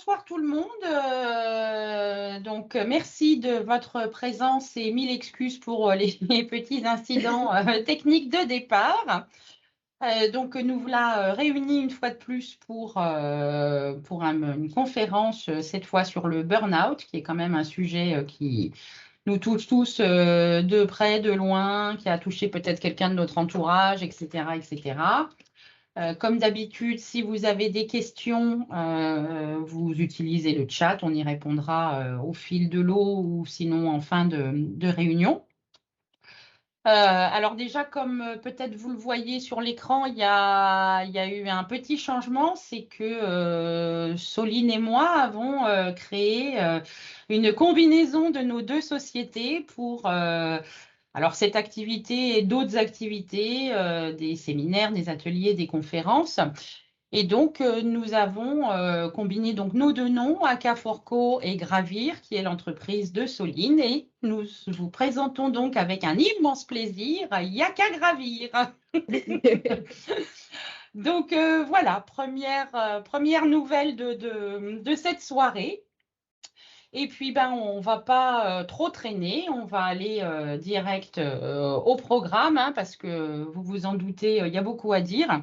bonsoir tout le monde. Merci de votre présence et mille excuses pour les petits incidents techniques de départ. Nous voilà réunis une fois de plus pour une conférence, cette fois sur le burn-out, qui est quand même un sujet qui nous touche tous de près, de loin, qui a touché peut-être quelqu'un de notre entourage, etc., etc. Comme d'habitude, si vous avez des questions, vous utilisez le chat, on y répondra au fil de l'eau ou sinon en fin de réunion. Alors déjà, comme peut-être vous le voyez sur l'écran, il y a eu un petit changement, c'est que Soline et moi avons créé une combinaison de nos deux sociétés pour alors cette activité et d'autres activités, des séminaires, des ateliers, des conférences. Et donc, nous avons combiné donc nos deux noms, Akaforco et Gravir, qui est l'entreprise de Soline. Et nous vous présentons donc avec un immense plaisir Yaka Gravir. Donc, voilà, première nouvelle de cette soirée. Et puis, on ne va pas trop traîner, on va aller direct au programme, hein, parce que vous vous en doutez, il y a beaucoup à dire.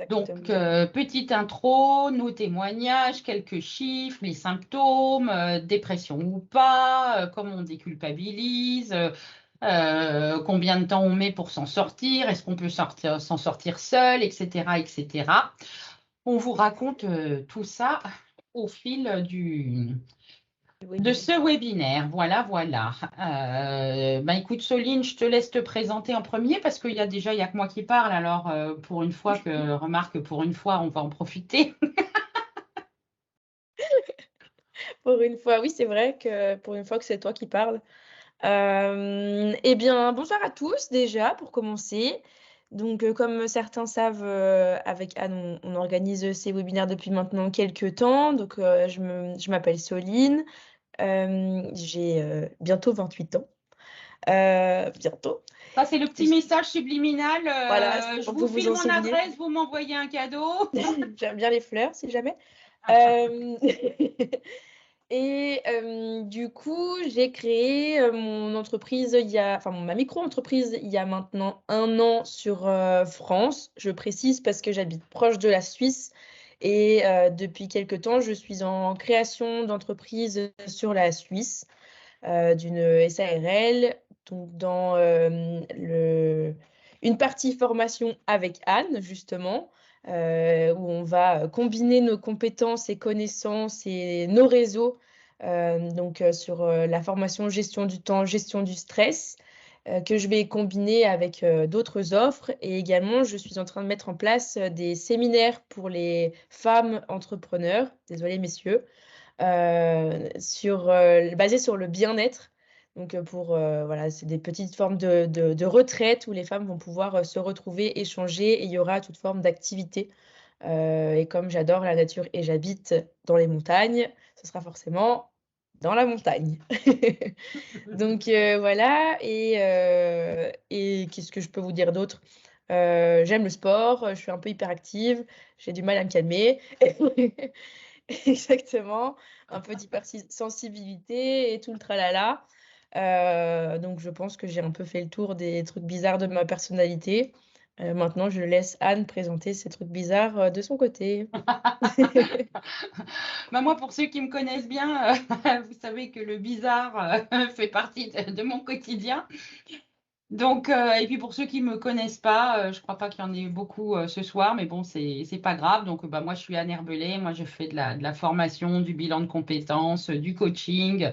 Donc, Exactement. petite intro, nos témoignages, quelques chiffres, les symptômes, dépression ou pas, comment on déculpabilise, combien de temps on met pour s'en sortir, est-ce qu'on peut s'en sortir seul, etc., etc. On vous raconte tout ça au fil de ce webinaire. Voilà, voilà. Écoute, Soline, je te laisse te présenter en premier parce qu'il y a que moi qui parle. Alors, pour une fois on va en profiter. Pour une fois, oui, c'est vrai que pour une fois que c'est toi qui parles. Eh bien, bonsoir à tous déjà, pour commencer. Donc, comme certains savent, avec Anne, on organise ces webinaires depuis maintenant quelques temps. Donc, je m'appelle Soline. J'ai bientôt 28 ans. Bientôt. Ça, c'est le petit message subliminal. Voilà, Je pour vous vous file en mon souvenir. adresse, vous m'envoyez un cadeau. J'aime bien les fleurs, si jamais. Et du coup, j'ai créé mon entreprise ma micro-entreprise il y a maintenant 1 an sur France. Je précise parce que j'habite proche de la Suisse et depuis quelque temps, je suis en création d'entreprise sur la Suisse, d'une SARL, donc dans une partie formation avec Anne, justement, où on va combiner nos compétences et connaissances et nos réseaux, sur la formation gestion du temps, gestion du stress, que je vais combiner avec d'autres offres. Et également, je suis en train de mettre en place des séminaires pour les femmes entrepreneurs, désolé messieurs, basés sur le bien-être. Donc, voilà, c'est des petites formes de retraite où les femmes vont pouvoir se retrouver, échanger, et il y aura toute forme d'activité. Et comme j'adore la nature et j'habite dans les montagnes, ce sera forcément dans la montagne. Donc, voilà. Et qu'est-ce que je peux vous dire d'autre? J'aime le sport, je suis un peu hyperactive, j'ai du mal à me calmer. Exactement, un peu d'hypersensibilité et tout le tralala. Donc je pense que j'ai un peu fait le tour des trucs bizarres de ma personnalité. Maintenant, je laisse Anne présenter ces trucs bizarres, de son côté. Moi, pour ceux qui me connaissent bien, vous savez que le bizarre fait partie de mon quotidien. Donc, et puis pour ceux qui me connaissent pas, je crois pas qu'il y en ait beaucoup ce soir, mais bon, c'est pas grave. Donc, moi, je suis Anne Herbelé. Moi, je fais de la formation, du bilan de compétences, du coaching.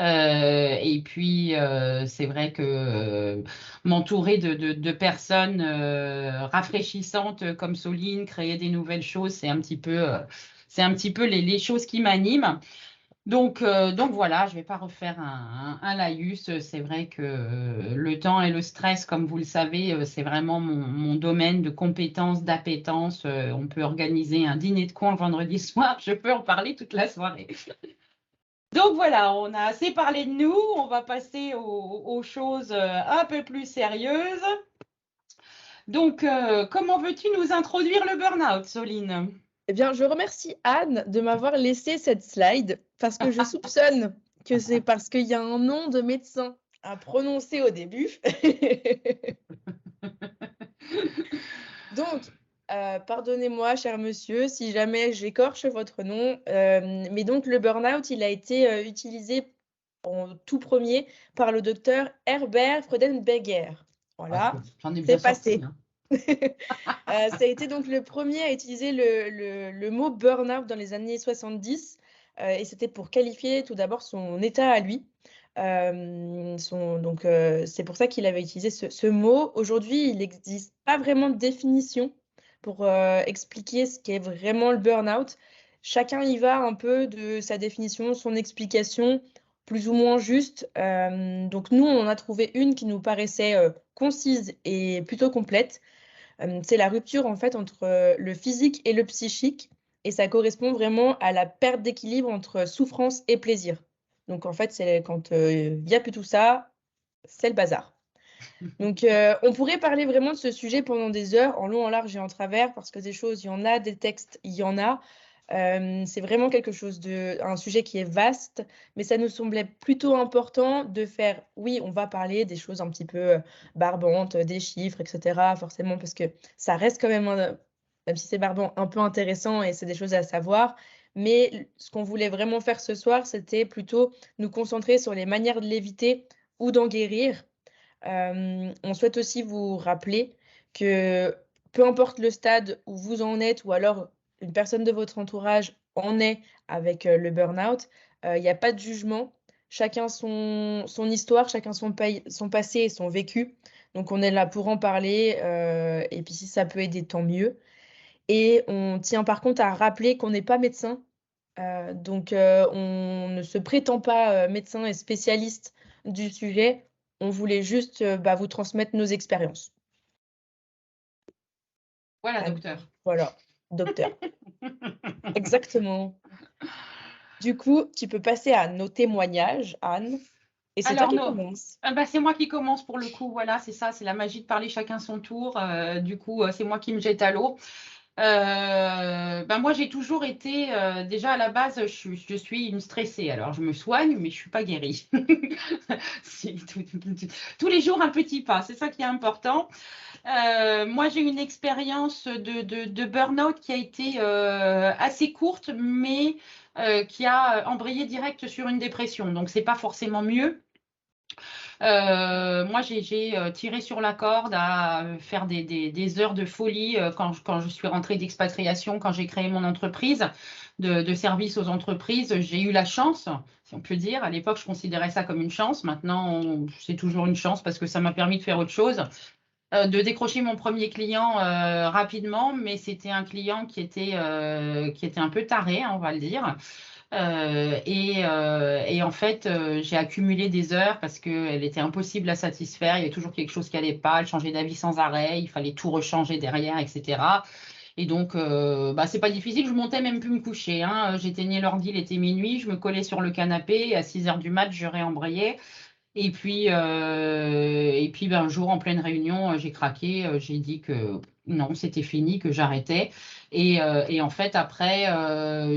Et puis, c'est vrai que m'entourer de personnes rafraîchissantes comme Soline, créer des nouvelles choses, c'est un petit peu les choses qui m'animent. Donc voilà, je ne vais pas refaire un laïus. C'est vrai que le temps et le stress, comme vous le savez, c'est vraiment mon domaine de compétences, d'appétence. On peut organiser un dîner de con le vendredi soir, je peux en parler toute la soirée. Donc voilà, on a assez parlé de nous, on va passer aux choses un peu plus sérieuses. Donc, comment veux-tu nous introduire le burn-out, Soline? Eh bien, je remercie Anne de m'avoir laissé cette slide parce que je soupçonne que c'est parce qu'il y a un nom de médecin à prononcer au début. Donc, pardonnez-moi, cher monsieur, si jamais j'écorche votre nom, mais donc le burn-out, il a été, utilisé en tout premier par le docteur Herbert Freudenberger. Ah, Voilà, j'en ai bien c'est sorti, passé. hein. Ça a été donc le premier à utiliser le mot burn-out dans les années 70, et c'était pour qualifier tout d'abord son état à lui. C'est pour ça qu'il avait utilisé ce mot. Aujourd'hui, il n'existe pas vraiment de définition pour, expliquer ce qu'est vraiment le burn-out. Chacun y va un peu de sa définition, son explication, plus ou moins juste. Donc nous, on en a trouvé une qui nous paraissait, concise et plutôt complète. C'est la rupture en fait entre, le physique et le psychique, et ça correspond vraiment à la perte d'équilibre entre souffrance et plaisir. Donc en fait, c'est quand, il y a plus tout ça, c'est le bazar. Donc on pourrait parler vraiment de ce sujet pendant des heures, en long, en large et en travers, parce que des choses, il y en a, des textes, il y en a. C'est vraiment un sujet qui est vaste, mais ça nous semblait plutôt important de faire, oui, on va parler des choses un petit peu, barbantes, des chiffres et cetera, forcément, parce que ça reste quand même même si c'est barbant, un peu intéressant et c'est des choses à savoir. Mais ce qu'on voulait vraiment faire ce soir, c'était plutôt nous concentrer sur les manières de l'éviter ou d'en guérir. On souhaite aussi vous rappeler que peu importe le stade où vous en êtes ou alors une personne de votre entourage en est avec, le burn-out, il y a pas de jugement. Chacun son histoire, chacun son passé et son vécu. Donc on est là pour en parler, et puis si ça peut aider, tant mieux. Et on tient par contre à rappeler qu'on n'est pas médecin, on ne se prétend pas, médecin et spécialiste du sujet. On voulait juste, vous transmettre nos expériences. Voilà, Anne, docteur. voilà, docteur. Exactement. Du coup, tu peux passer à nos témoignages, Anne, et c'est toi Alors, qui commences. c'est moi qui commence pour le coup. Voilà, c'est ça, c'est la magie de parler chacun son tour. Du coup, c'est moi qui me jette à l'eau. Moi, j'ai toujours été, déjà à la base, je suis une stressée. Alors, je me soigne, mais je suis pas guérie. Tous les jours, un petit pas. C'est ça qui est important. Moi, j'ai une expérience de burn-out qui a été assez courte, mais qui a embrayé direct sur une dépression. Donc, c'est pas forcément mieux. Moi, j'ai tiré sur la corde à faire des heures de folie quand je suis rentrée d'expatriation, quand j'ai créé mon entreprise de service aux entreprises. J'ai eu la chance, si on peut dire. À l'époque, je considérais ça comme une chance. Maintenant, c'est toujours une chance parce que ça m'a permis de faire autre chose, de décrocher mon premier client rapidement, mais c'était un client qui était un peu taré, hein, on va le dire. Et en fait, j'ai accumulé des heures parce qu'elle était impossible à satisfaire. Il y avait toujours quelque chose qui allait pas. Elle changeait d'avis sans arrêt. Il fallait tout rechanger derrière, etc. Et donc, c'est pas difficile. Je montais même plus me coucher, hein. J'éteignais l'ordi, il était minuit. Je me collais sur le canapé. Et à 6 heures du mat, je réembrayais. Et puis, un jour, en pleine réunion, j'ai craqué. J'ai dit que non, c'était fini, que j'arrêtais. Et en fait, après,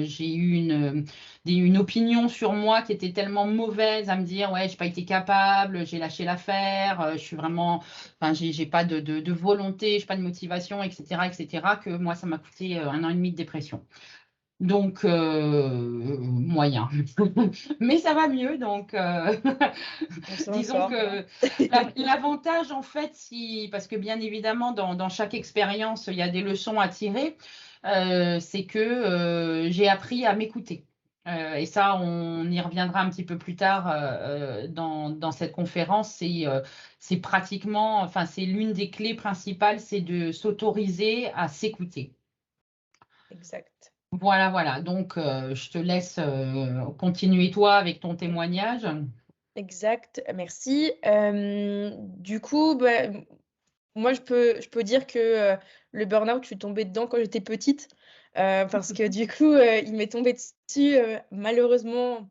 j'ai eu une opinion sur moi qui était tellement mauvaise à me dire, ouais, j'ai pas été capable, j'ai lâché l'affaire, je suis vraiment, enfin, j'ai pas de volonté, j'ai pas de motivation, etc., etc., que moi, ça m'a coûté 1 an et demi de dépression. Donc, moyen. Mais ça va mieux. Donc, On s'en disons sort. que l'avantage, en fait, parce que bien évidemment, dans chaque expérience, il y a des leçons à tirer, c'est que j'ai appris à m'écouter. Et ça, on y reviendra un petit peu plus tard dans cette conférence. C'est pratiquement, enfin, c'est l'une des clés principales, c'est de s'autoriser à s'écouter. Exact. Voilà, voilà. Donc, je te laisse continuer toi avec ton témoignage. Exact, merci. Du coup, moi, je peux dire que, le burn-out, je suis tombée dedans quand j'étais petite, parce que du coup, il m'est tombé dessus, malheureusement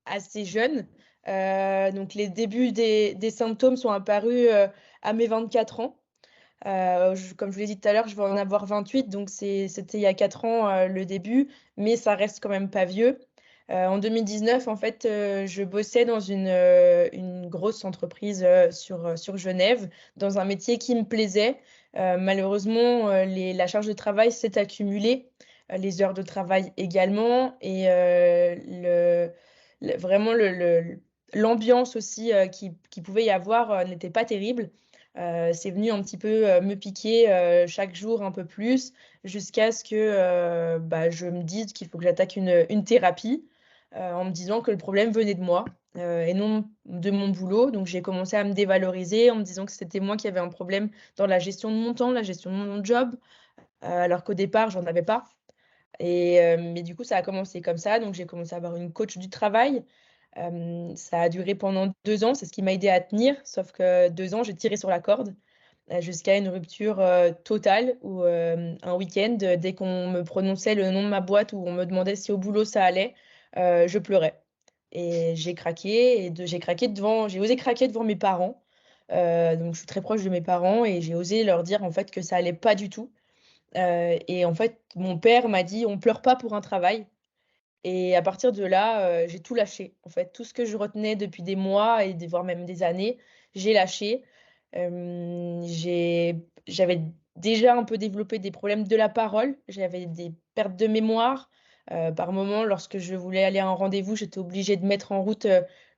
assez jeune. Donc les débuts des symptômes sont apparus, à mes 24 ans. Comme je vous l'ai dit tout à l'heure, je vais en avoir 28, donc c'était il y a 4 ans, le début, mais ça reste quand même pas vieux. En 2019, en fait, je bossais dans une grosse entreprise, sur Genève, dans un métier qui me plaisait. Malheureusement, la charge de travail s'est accumulée, les heures de travail également et vraiment l'ambiance aussi, qui pouvait y avoir, n'était pas terrible. C'est venu un petit peu, me piquer, chaque jour un peu plus jusqu'à ce que, bah, je me dise qu'il faut que j'attaque une thérapie, en me disant que le problème venait de moi, et non de mon boulot. Donc j'ai commencé à me dévaloriser en me disant que c'était moi qui avais un problème dans la gestion de mon temps, la gestion de mon job, alors qu'au départ j'en avais pas. Mais du coup, ça a commencé comme ça. Donc j'ai commencé à avoir une coach du travail. Ça a duré pendant 2 ans, c'est ce qui m'a aidée à tenir, sauf que 2 ans, j'ai tiré sur la corde, jusqu'à une rupture, totale où, un week-end, dès qu'on me prononçait le nom de ma boîte ou on me demandait si au boulot ça allait, je pleurais et j'ai osé craquer devant mes parents. Donc je suis très proche de mes parents et j'ai osé leur dire, en fait, que ça allait pas du tout. Et en fait, mon père m'a dit: «On pleure pas pour un travail». Et à partir de là, j'ai tout lâché. En fait, tout ce que je retenais depuis des mois et voire même des années, j'ai lâché. J'avais déjà un peu développé des problèmes de la parole, j'avais des pertes de mémoire. Par moments, lorsque je voulais aller à un rendez-vous, j'étais obligée de mettre en route,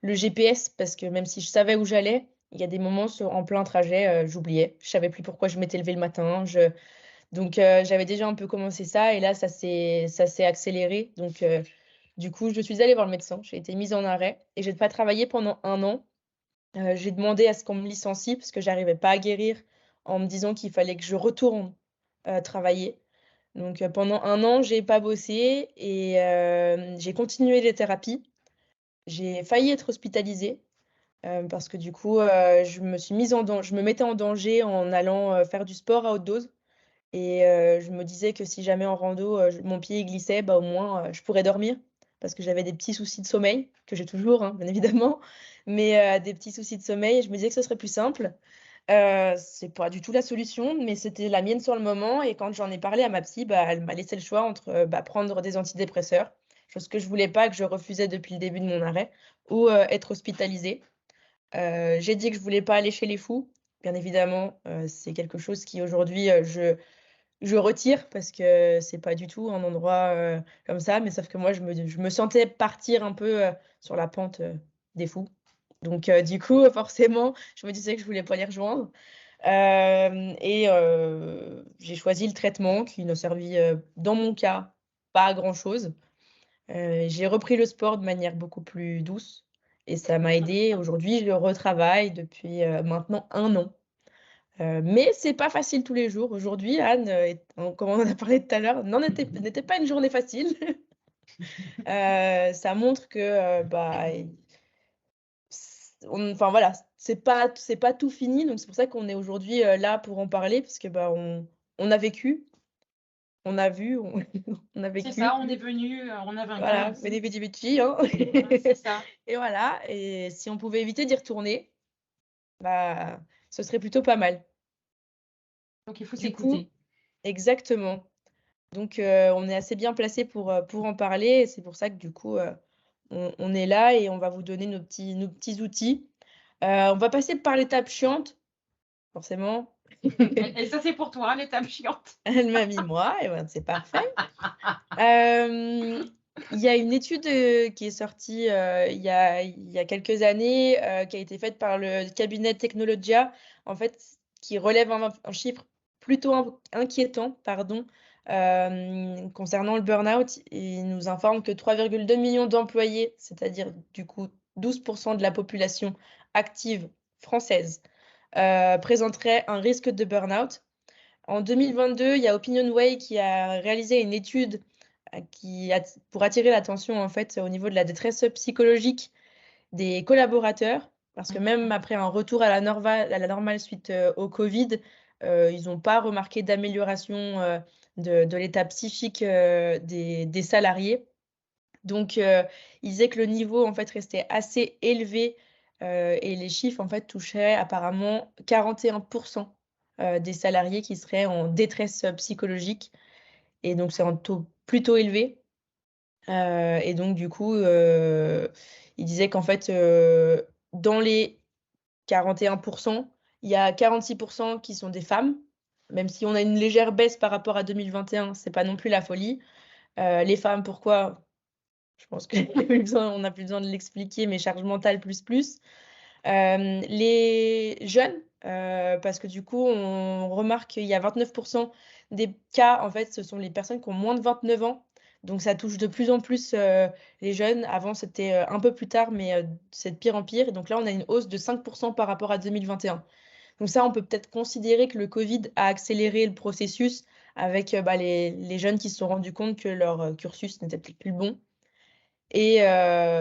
le GPS parce que même si je savais où j'allais, il y a des moments en plein trajet, j'oubliais. Je savais plus pourquoi je m'étais levée le matin. Donc j'avais déjà un peu commencé ça et là ça s'est accéléré. Donc du coup, je suis allée voir le médecin, j'ai été mise en arrêt et j'ai pas travaillé pendant 1 an. J'ai demandé à ce qu'on me licencie parce que j'arrivais pas à guérir en me disant qu'il fallait que je retourne, travailler. Donc pendant 1 an, j'ai pas bossé et j'ai continué les thérapies. J'ai failli être hospitalisée, parce que du coup, je me mettais en danger en allant, faire du sport à haute dose. Et je me disais que si jamais en rando, mon pied glissait, bah, au moins, je pourrais dormir parce que j'avais des petits soucis de sommeil, que j'ai toujours, hein, bien évidemment, mais des petits soucis de sommeil et je me disais que ce serait plus simple. C'est pas du tout la solution, mais c'était la mienne sur le moment et quand j'en ai parlé à ma psy, bah, elle m'a laissé le choix entre, bah, prendre des antidépresseurs, chose que je voulais pas, que je refusais depuis le début de mon arrêt, ou être hospitalisée. J'ai dit que je voulais pas aller chez les fous. Bien évidemment, c'est quelque chose qui aujourd'hui, je retire parce que c'est pas du tout un endroit, comme ça, mais sauf que moi je me sentais partir un peu, sur la pente, des fous. Donc du coup, forcément, je me disais que je voulais pas les rejoindre. J'ai choisi le traitement qui n'a servi, dans mon cas, pas à grand chose. J'ai repris le sport de manière beaucoup plus douce et ça m'a aidée. Aujourd'hui, je retravaille depuis, maintenant 1 an. Mais c'est pas facile tous les jours. Aujourd'hui, Anne, comme on en a parlé tout à l'heure, n'était pas une journée facile. Ça montre que, bah, enfin voilà, c'est pas tout fini, donc c'est pour ça qu'on est aujourd'hui, là pour en parler parce que, bah, on a vécu, on a vu, on on a C'est ça, vécu. on est venu, on a vaincu Voilà, aussi. veni vidi vici, hein. Ouais, c'est ça. Et voilà et si on pouvait éviter d'y retourner, bah, ce serait plutôt pas mal. Donc il faut Du coup s'écouter. exactement. Donc on est assez bien placé pour en parler et c'est pour ça que du coup, on est là et on va vous donner nos petits outils. On va passer par l'étape chiante, forcément. Et ça, c'est pour toi, l'étape chiante. Elle m'a mis moi et ben, c'est parfait. Hem, il y a une étude, qui est sortie, il y a quelques années, qui a été faite par le cabinet Technologia, en fait, qui relève un chiffre plutôt inquiétant, pardon, concernant le burn-out. Il nous informe que 3,2 millions d'employés, c'est-à-dire du coup 12 de la population active française, présenteraient un risque de burn-out. En 2022, il y a Opinionway qui a réalisé une étude, pour attirer l'attention, en fait, au niveau de la détresse psychologique des collaborateurs. Parce que même après un retour à la normale suite, au covid, ils n'ont pas remarqué d'amélioration, de l'état psychique, des salariés. Donc ils disaient que le niveau, en fait, restait assez élevé, et les chiffres, en fait, touchaient apparemment 41 des salariés qui seraient en détresse psychologique et donc c'est un taux plutôt élevé. Et donc du coup, il disait qu'en fait, dans les 41 il y a 46 qui sont des femmes, même si on a une légère baisse par rapport à 2021, c'est pas non plus la folie. Les femmes, pourquoi? Je pense qu'on n'a plus besoin de l'expliquer, mais charge mentale plus, plus. Les jeunes, parce que du coup, on remarque qu'il y a 29 des cas, en fait, ce sont les personnes qui ont moins de 29 ans. Donc ça touche de plus en plus, les jeunes. Avant, c'était, un peu plus tard, mais c'est de pire en pire. Et donc là, on a une hausse de 5 par rapport à 2021. Donc ça, on peut peut-être considérer que le covid a accéléré le processus avec, bah, les jeunes qui se sont rendus compte que leur, cursus n'était peut-être plus le bon. Et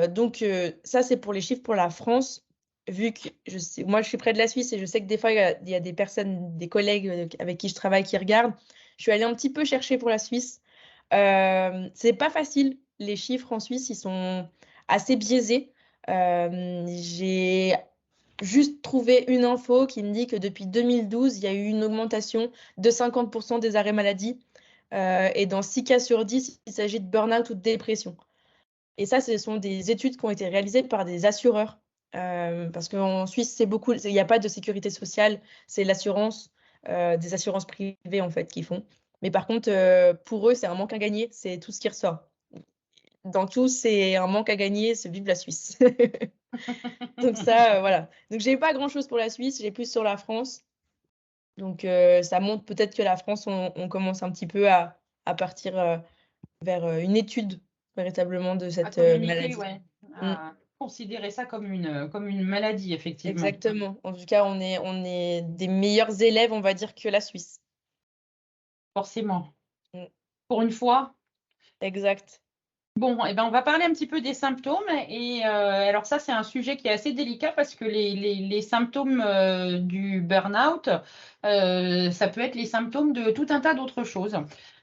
donc ça, c'est pour les chiffres pour la France. Vu que moi, je suis près de la Suisse et je sais que des fois, il y a des personnes, des collègues, avec qui je travaille qui regardent. Je suis allée un petit peu chercher pour la Suisse. C'est pas facile. Les chiffres en Suisse, ils sont assez biaisés. J'ai juste trouvé une info qui me dit que depuis 2012, il y a eu une augmentation de 50 des arrêts maladie, et dans 6 cas sur 10, il s'agit de burn-out ou de dépression. Et ça, ce sont des études qui ont été réalisées par des assureurs. Parce qu'en Suisse, il n'y a pas de sécurité sociale, c'est l'assurance, des assurances privées en fait qui font. Mais par contre, pour eux, c'est un manque à gagner, c'est tout ce qui ressort. Dans tout, c'est un manque à gagner, c'est vive la Suisse. Donc ça, voilà. Donc j'ai pas grand-chose pour la Suisse, j'ai plus sur la France. Donc ça montre peut-être que la France, on commence un petit peu à partir vers une étude véritablement de À cette communiquer, maladie. ouais, Mm. à considérer ça comme une maladie, effectivement. Exactement. En tout cas, on est des meilleurs élèves, on va dire, que la Suisse. Forcément. Mm. Pour une fois. Exact. Bon, eh ben, on va parler un petit peu des symptômes. Et alors ça, c'est un sujet qui est assez délicat parce que les symptômes du burn-out, ça peut être les symptômes de tout un tas d'autres choses.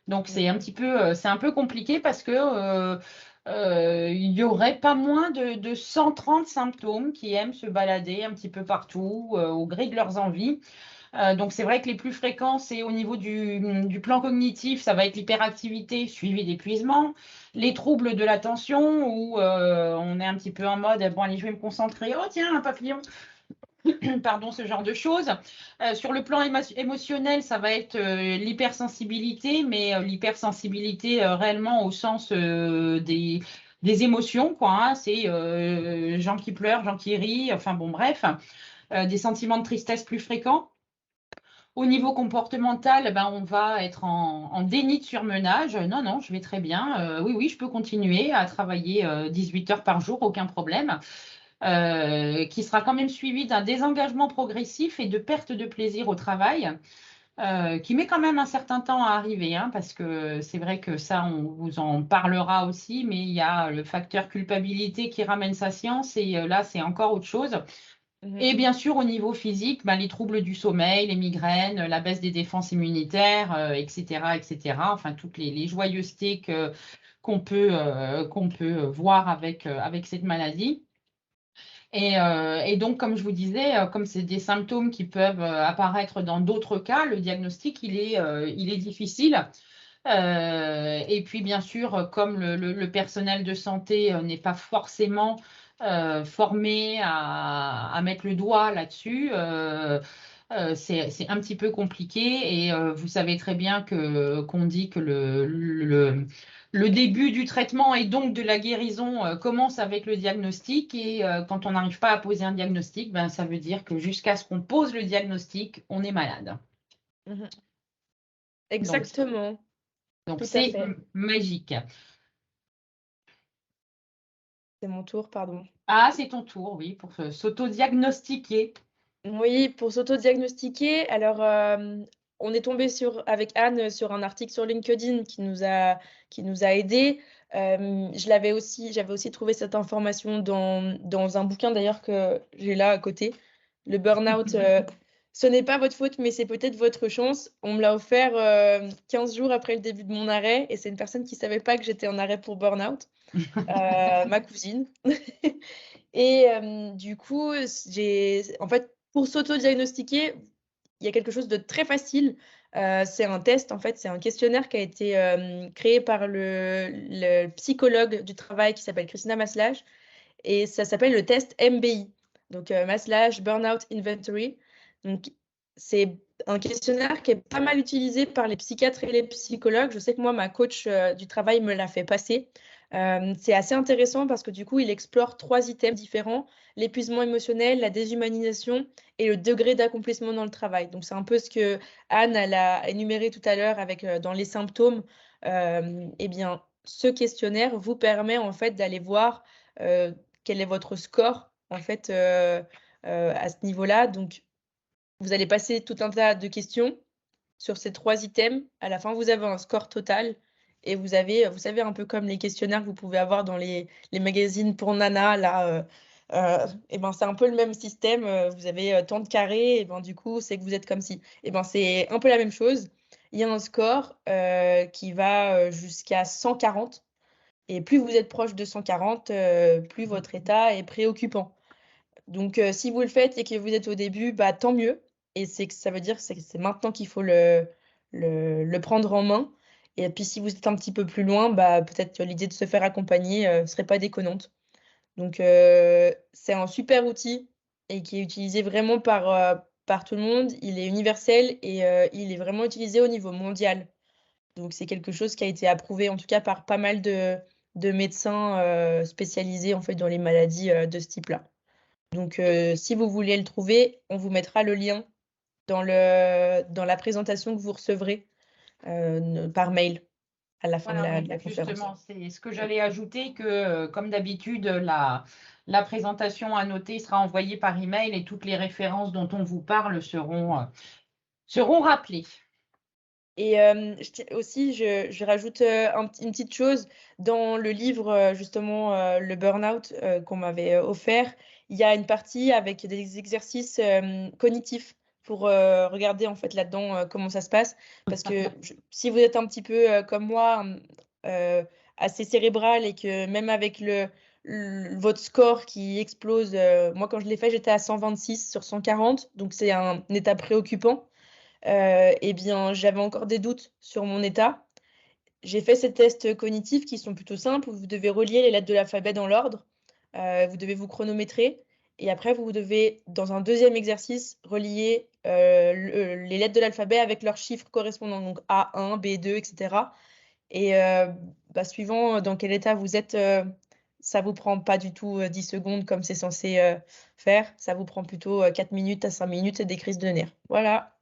Donc Mm. c'est un peu compliqué parce que il y aurait pas moins de 130 symptômes qui aiment se balader un petit peu partout au gré de leurs envies. Donc c'est vrai que les plus fréquents, c'est au niveau du plan cognitif, ça va être l'hyperactivité suivie d'épuisement, les troubles de l'attention où on est un petit peu en mode bon allez je vais me concentrer, oh tiens un papillon, pardon ce genre de choses. Sur le plan émotionnel, ça va être l'hypersensibilité, mais l'hypersensibilité réellement au sens des émotions quoi. Hein. C'est gens qui pleurent, gens qui rient, enfin bon bref, des sentiments de tristesse plus fréquents. Au niveau comportemental, ben, on va être en déni de surmenage. Non, non, je vais très bien. Oui, oui, je peux continuer à travailler 18 heures par jour, aucun problème. Qui sera quand même suivi d'un désengagement progressif et de perte de plaisir au travail, qui met quand même un certain temps à arriver, hein, parce que c'est vrai que ça, on vous en parlera aussi, mais il y a le facteur culpabilité qui ramène sa science et là, c'est encore autre chose. Mhm. Et bien sûr, au niveau physique, ben, les troubles du sommeil, les migraines, la baisse des défenses immunitaires, etc., etc. Enfin, toutes les joyeusetés qu'on peut voir avec cette maladie. Et donc, comme je vous disais, comme c'est des symptômes qui peuvent apparaître dans d'autres cas, le diagnostic, il est difficile. Et puis, bien sûr, comme le personnel de santé n'est pas forcément formé à mettre le doigt là-dessus, c'est un petit peu compliqué. Et vous savez très bien qu'on dit que le début du traitement et donc de la guérison commence avec le diagnostic. Et quand on n'arrive pas à poser un diagnostic, ben, ça veut dire que jusqu'à ce qu'on pose le diagnostic, on est malade. Mhm. Donc, Exactement, donc tout à c'est fait. magique. C'est mon tour, pardon. Ah, c'est ton tour, oui, pour s'auto-diagnostiquer. Oui, pour s'auto-diagnostiquer, alors, on est tombé avec Anne, sur un article sur LinkedIn qui nous a aidés. J'avais aussi trouvé cette information dans un bouquin d'ailleurs que j'ai là à côté. Le burn-out, ce n'est pas votre faute, mais c'est peut-être votre chance. On me l'a offert, 15 jours après le début de mon arrêt et c'est une personne qui savait pas que j'étais en arrêt pour burn-out, ma cousine. Et du coup, en fait, pour s'auto-diagnostiquer, il y a quelque chose de très facile. C'est un test, en fait, c'est un questionnaire qui a été créé par le psychologue du travail qui s'appelle Christina Maslach. Et ça s'appelle le test MBI, donc Maslach Burnout Inventory. Donc, c'est un questionnaire qui est pas mal utilisé par les psychiatres et les psychologues. Je sais que moi, ma coach du travail me l'a fait passer. C'est assez intéressant parce que du coup, il explore 3 items différents: l'épuisement émotionnel, la déshumanisation et le degré d'accomplissement dans le travail. Donc, c'est un peu ce que Anne elle a énuméré tout à l'heure avec dans les symptômes. Eh bien, ce questionnaire vous permet en fait d'aller voir quel est votre score en fait à ce niveau-là. Donc, vous allez passer tout un tas de questions sur ces 3 items. À la fin, vous avez un score total et vous avez, vous savez, un peu comme les questionnaires que vous pouvez avoir dans les magazines pour nana, là, et ben, c'est un peu le même système. Vous avez tant de carrés, et ben, du coup, c'est que vous êtes comme si. Et ben, c'est un peu la même chose. Il y a un score qui va jusqu'à 140. Et plus vous êtes proche de 140, plus votre état est préoccupant. Donc, si vous le faites et que vous êtes au début, bah, tant mieux. Et c'est que ça veut dire que c'est maintenant qu'il faut le prendre en main. Et puis, si vous êtes un petit peu plus loin, bah, peut-être l'idée de se faire accompagner ne serait pas déconnante. Donc, c'est un super outil et qui est utilisé vraiment par tout le monde. Il est universel et il est vraiment utilisé au niveau mondial. Donc, c'est quelque chose qui a été approuvé, en tout cas, par pas mal de médecins spécialisés en fait, dans les maladies de ce type-là. Donc, si vous voulez le trouver, on vous mettra le lien dans la présentation que vous recevrez par mail à la fin de Voilà, de oui, la conférence. justement, c'est ce que j'allais ajouter, que comme d'habitude, la présentation à noter sera envoyée par email et toutes les références dont on vous parle seront rappelées. Et aussi, je rajoute une petite chose. Dans le livre, justement, le Burnout qu'on m'avait offert, il y a une partie avec des exercices cognitifs pour regarder en fait là-dedans comment ça se passe. Parce que si vous êtes un petit peu comme moi, euh, assez cérébral et que même avec votre score qui explose, moi quand je l'ai fait, j'étais à 126 sur 140, donc c'est un état préoccupant. Eh bien, j'avais encore des doutes sur mon état. J'ai fait ces tests cognitifs qui sont plutôt simples, où vous devez relier les lettres de l'alphabet dans l'ordre, vous devez vous chronométrer et après vous devez, dans un deuxième exercice, relier les lettres de l'alphabet avec leurs chiffres correspondants, donc A1, B2, etc. Et bah, suivant dans quel état vous êtes, ça vous prend pas du tout 10 secondes comme c'est censé faire. Ça vous prend plutôt 4 minutes à 5 minutes et des crises de nerfs. Voilà.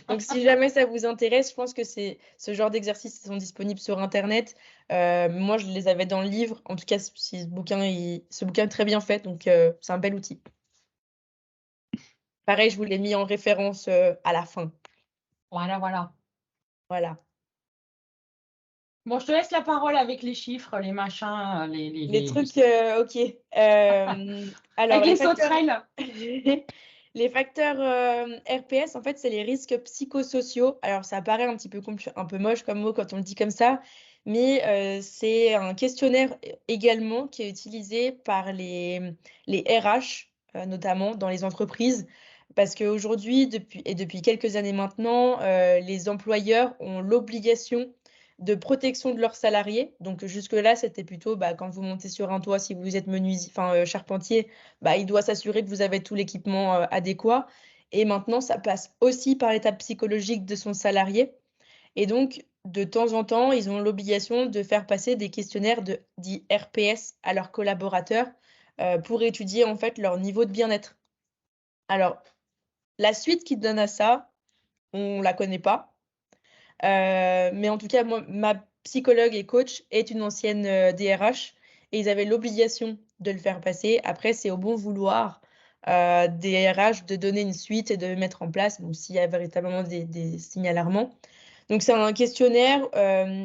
Donc, si jamais ça vous intéresse, je pense que ce genre d'exercices sont disponibles sur Internet. Moi, je les avais dans le livre. En tout cas, si ce bouquin est très bien fait, donc c'est un bel outil. Pareil, je vous l'ai mis en référence à la fin. Voilà, voilà. Voilà. Bon, je te laisse la parole avec les chiffres, les machins, Les trucs, ok. Alors, avec les les facteurs, sauterelles. les facteurs RPS, en fait, c'est les risques psychosociaux. Alors, ça paraît un petit peu un peu moche comme mot quand on le dit comme ça, mais c'est un questionnaire également qui est utilisé par les RH, notamment dans les entreprises. Parce qu'aujourd'hui, depuis quelques années maintenant, les employeurs ont l'obligation de protection de leurs salariés. Donc jusque-là, c'était plutôt bah, quand vous montez sur un toit, si vous êtes menuisier, charpentier, bah, il doit s'assurer que vous avez tout l'équipement adéquat. Et maintenant, ça passe aussi par l'étape psychologique de son salarié. Et donc, de temps en temps, ils ont l'obligation de faire passer des questionnaires dits RPS à leurs collaborateurs pour étudier en fait leur niveau de bien-être. Alors, la suite qui donne à ça, on la connaît pas. Mais en tout cas, moi, ma psychologue et coach est une ancienne DRH et ils avaient l'obligation de le faire passer. Après, c'est au bon vouloir des RH de donner une suite et de mettre en place, bon, s'il y a véritablement des signes alarmants. Donc, c'est un questionnaire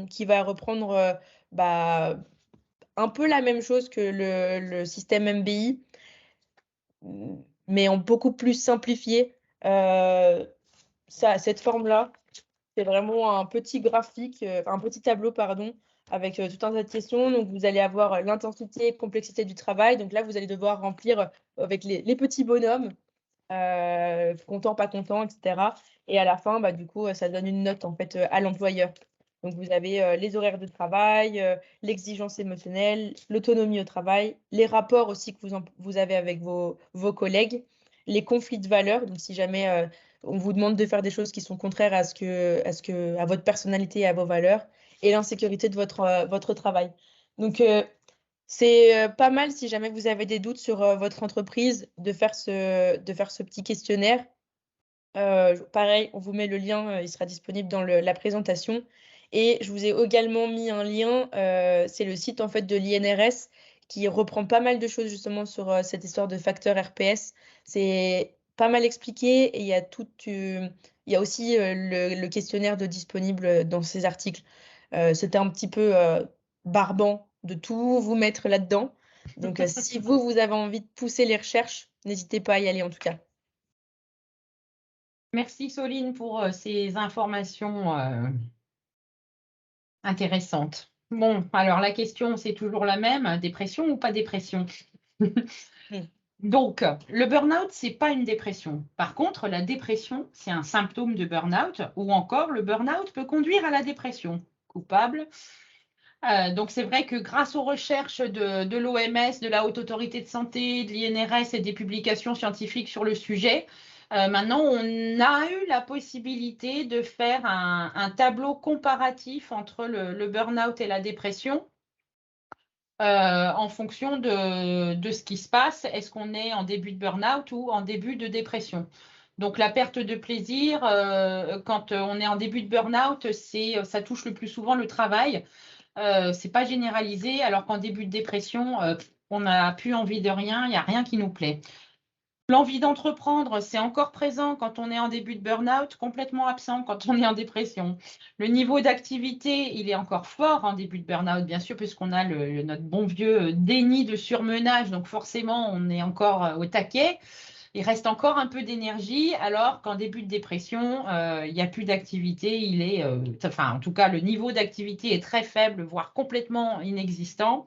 qui va reprendre bah, un peu la même chose que le système MBI, mais en beaucoup plus simplifié. Ça, cette forme-là. C'est vraiment un petit graphique, un petit tableau, pardon, avec tout un tas de questions. Donc, vous allez avoir l'intensité et complexité du travail. Donc là, vous allez devoir remplir avec les petits bonhommes content, pas content, etc. Et à la fin, bah, du coup, ça donne une note en fait à l'employeur. Donc vous avez les horaires de travail, l'exigence émotionnelle, l'autonomie au travail, les rapports aussi que vous avez avec vos collègues, les conflits de valeurs. Donc si jamais on vous demande de faire des choses qui sont contraires à votre personnalité et à vos valeurs, et l'insécurité de votre travail. Donc c'est pas mal si jamais vous avez des doutes sur votre entreprise de faire ce petit questionnaire. Pareil, on vous met le lien, il sera disponible dans la présentation. Et je vous ai également mis un lien, c'est le site en fait de l'INRS qui reprend pas mal de choses justement sur cette histoire de facteur RPS. C'est pas mal expliqué et il y a aussi le questionnaire de disponible dans ces articles. C'était un petit peu barbant de tout vous mettre là-dedans. Donc si vous avez envie de pousser les recherches, n'hésitez pas à y aller en tout cas. Merci Soline pour ces informations intéressantes. Bon, alors la question, c'est toujours la même, dépression ou pas dépression? Mm. Donc, le burn-out, c'est pas une dépression. Par contre, la dépression, c'est un symptôme de burn-out, ou encore le burn-out peut conduire à la dépression. Coupable. Donc, c'est vrai que grâce aux recherches de l'OMS, de la Haute Autorité de Santé, de l'INRS et des publications scientifiques sur le sujet, maintenant, on a eu la possibilité de faire un tableau comparatif entre le burn-out et la dépression. En fonction de ce qui se passe, est-ce qu'on est en début de burn-out ou en début de dépression? Donc la perte de plaisir, quand on est en début de burn-out, ça touche le plus souvent le travail. C'est pas généralisé, alors qu'en début de dépression, on n'a plus envie de rien, il n'y a rien qui nous plaît. L'envie d'entreprendre, c'est encore présent quand on est en début de burn-out, complètement absent quand on est en dépression. Le niveau d'activité, il est encore fort en début de burn-out, bien sûr, puisqu'on a notre bon vieux déni de surmenage, donc forcément, on est encore au taquet. Il reste encore un peu d'énergie, alors qu'en début de dépression, il n'y a plus d'activité. Enfin, en tout cas, le niveau d'activité est très faible, voire complètement inexistant.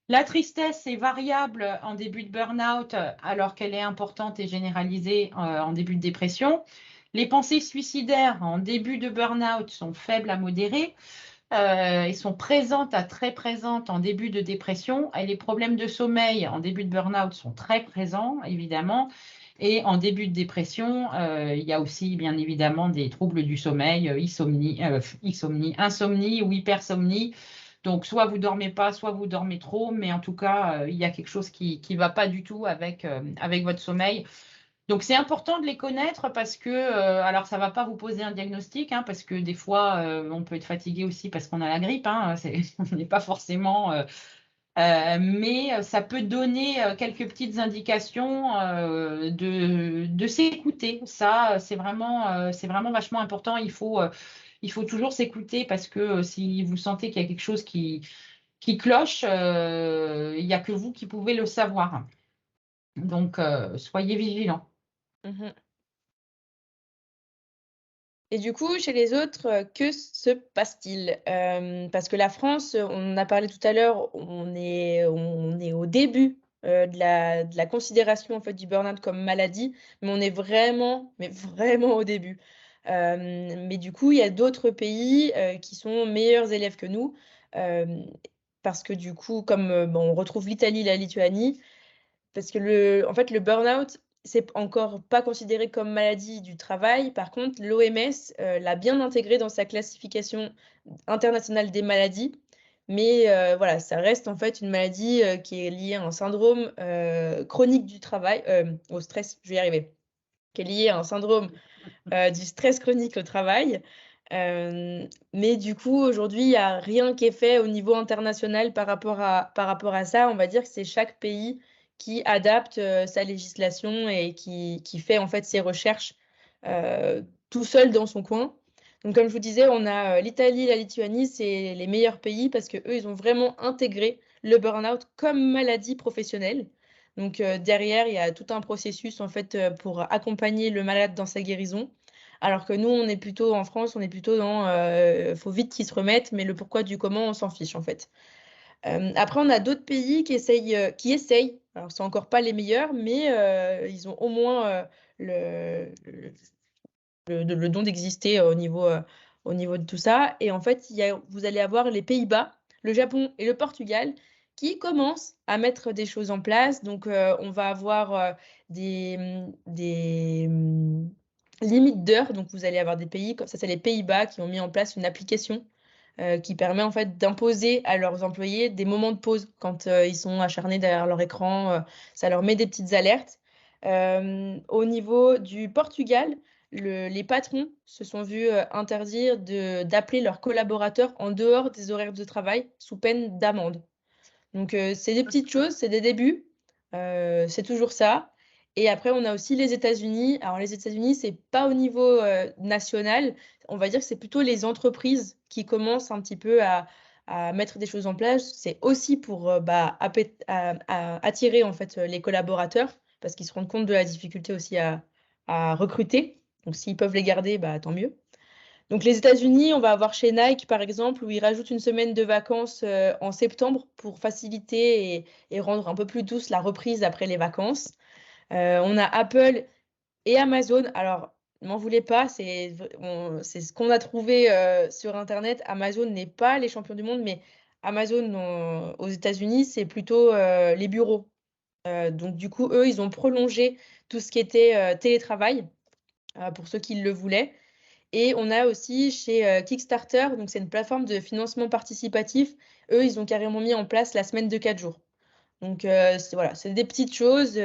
La tristesse est variable en début de burn-out alors qu'elle est importante et généralisée en début de dépression. Les pensées suicidaires en début de burn-out sont faibles à modérées et sont présentes à très présentes en début de dépression. Et les problèmes de sommeil en début de burn-out sont très présents, évidemment. Et en début de dépression, il y a aussi bien évidemment des troubles du sommeil, insomnie ou hypersomnie. Donc, soit vous dormez pas, soit vous dormez trop, mais en tout cas, il y a quelque chose qui va pas du tout avec votre sommeil. Donc, c'est important de les connaître parce que, alors, ça va pas vous poser un diagnostic, hein, parce que des fois, on peut être fatigué aussi parce qu'on a la grippe, hein, on n'est pas forcément, mais ça peut donner quelques petites indications de s'écouter. Ça, c'est vraiment vachement important. Il faut toujours s'écouter parce que si vous sentez qu'il y a quelque chose qui cloche, il n'y a que vous qui pouvez le savoir. Donc, soyez vigilants. Mhm. Et du coup, chez les autres, que se passe-t-il? Parce que la France, on en a parlé tout à l'heure, on est au début de la considération en fait, du burn-out comme maladie, mais on est vraiment, mais vraiment au début. Mais du coup, il y a d'autres pays qui sont meilleurs élèves que nous, euh, parce que du coup, comme bon, on retrouve l'Italie, la Lituanie, parce que en fait, le burn-out, c'est encore pas considéré comme maladie du travail. Par contre, l'OMS l'a bien intégré dans sa classification internationale des maladies. Mais voilà, ça reste en fait une maladie qui est liée à un syndrome chronique du travail, au stress, je vais y arriver, qui est lié à un syndrome du stress chronique au travail. Mais du coup, aujourd'hui, il n'y a rien qui est fait au niveau international par rapport à ça. On va dire que c'est chaque pays qui adapte sa législation et qui fait en fait ses recherches tout seul dans son coin. Donc, comme je vous disais, on a l'Italie, la Lituanie, c'est les meilleurs pays parce que eux, ils ont vraiment intégré le burn-out comme maladie professionnelle. Donc, derrière, il y a tout un processus en fait pour accompagner le malade dans sa guérison. Alors que nous, on est plutôt en France, on est plutôt dans faut vite qu'ils se remettent, mais le pourquoi du comment, on s'en fiche en fait. Après, on a d'autres pays qui essayent, alors c'est encore pas les meilleurs, mais ils ont au moins le don d'exister au niveau de tout ça. Et en fait, vous allez avoir les Pays-Bas, le Japon et le Portugal qui commencent à mettre des choses en place. Donc, on va avoir des limites d'heures. Donc, vous allez avoir des pays, comme ça, c'est les Pays-Bas qui ont mis en place une application qui permet en fait d'imposer à leurs employés des moments de pause quand ils sont acharnés derrière leur écran. Ça leur met des petites alertes. Au niveau du Portugal, les patrons se sont vus interdire d'appeler leurs collaborateurs en dehors des horaires de travail sous peine d'amende. Donc, c'est des petites choses, c'est des débuts, c'est toujours ça. Et après, on a aussi les États-Unis. Alors, les États-Unis, c'est pas au niveau national. On va dire que c'est plutôt les entreprises qui commencent un petit peu à mettre des choses en place. C'est aussi pour attirer en fait les collaborateurs parce qu'ils se rendent compte de la difficulté aussi à recruter. Donc, s'ils peuvent les garder, bah, tant mieux. Donc les États-Unis, on va avoir chez Nike par exemple, où ils rajoutent une semaine de vacances en septembre pour faciliter et rendre un peu plus douce la reprise après les vacances. On a Apple et Amazon. Alors, ne m'en voulez pas, c'est ce qu'on a trouvé sur Internet. Amazon n'est pas les champions du monde, mais Amazon aux États-Unis, c'est plutôt les bureaux. Donc du coup, eux, ils ont prolongé tout ce qui était télétravail pour ceux qui le voulaient. Et on a aussi chez Kickstarter, donc c'est une plateforme de financement participatif, eux, ils ont carrément mis en place la semaine de 4 jours. Donc voilà, c'est des petites choses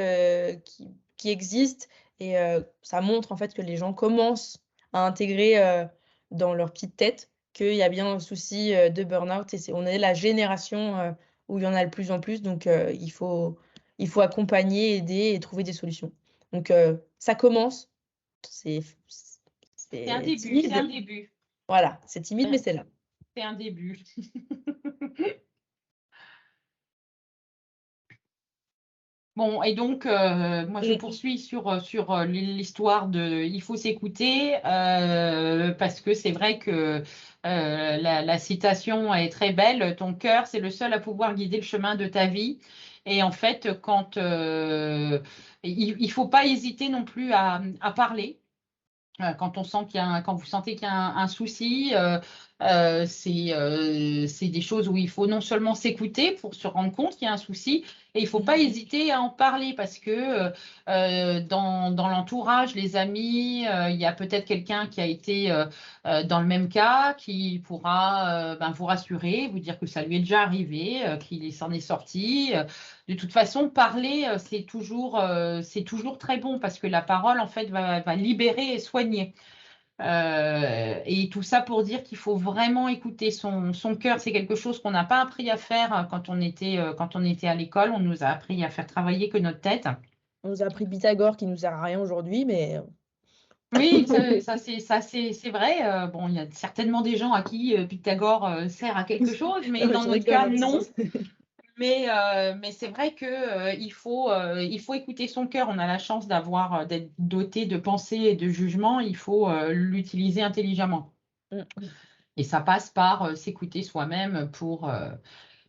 qui existent et ça montre en fait que les gens commencent à intégrer dans leur petite tête qu'il y a bien un souci de burn-out et on est la génération où il y en a de plus en plus, donc il faut accompagner, aider et trouver des solutions. Donc ça commence, c'est C'est un début, c'est un timide. début. Voilà, c'est timide, mais Ouais, c'est là. c'est un début. Bon, et donc, moi, je Mm. poursuis sur l'histoire de il faut s'écouter, parce que c'est vrai que la citation est très belle. Ton cœur, c'est le seul à pouvoir guider le chemin de ta vie. Et en fait, il ne faut pas hésiter non plus à parler. Quand on sent quand vous sentez qu'il y a un souci, c'est des choses où il faut non seulement s'écouter pour se rendre compte qu'il y a un souci, et il ne faut pas hésiter à en parler parce que dans l'entourage, les amis, il y a peut-être quelqu'un qui a été dans le même cas, qui pourra vous rassurer, vous dire que ça lui est déjà arrivé, qu'il s'en est sorti. De toute façon, parler, c'est toujours très bon parce que la parole, en fait, va libérer et soigner. Et tout ça pour dire qu'il faut vraiment écouter son cœur. C'est quelque chose qu'on n'a pas appris à faire quand on était à l'école. On nous a appris à faire travailler que notre tête. On nous a appris Pythagore qui nous sert à rien aujourd'hui, mais Oui, c'est vrai. Bon, il y a certainement des gens à qui Pythagore sert à quelque chose, mais non, mais dans je notre rigole, cas, Mathilde. non. Mais c'est vrai que il faut écouter son cœur. On a la chance d'être doté de pensée et de jugement. Il faut l'utiliser intelligemment. Mm. Et ça passe par s'écouter soi-même pour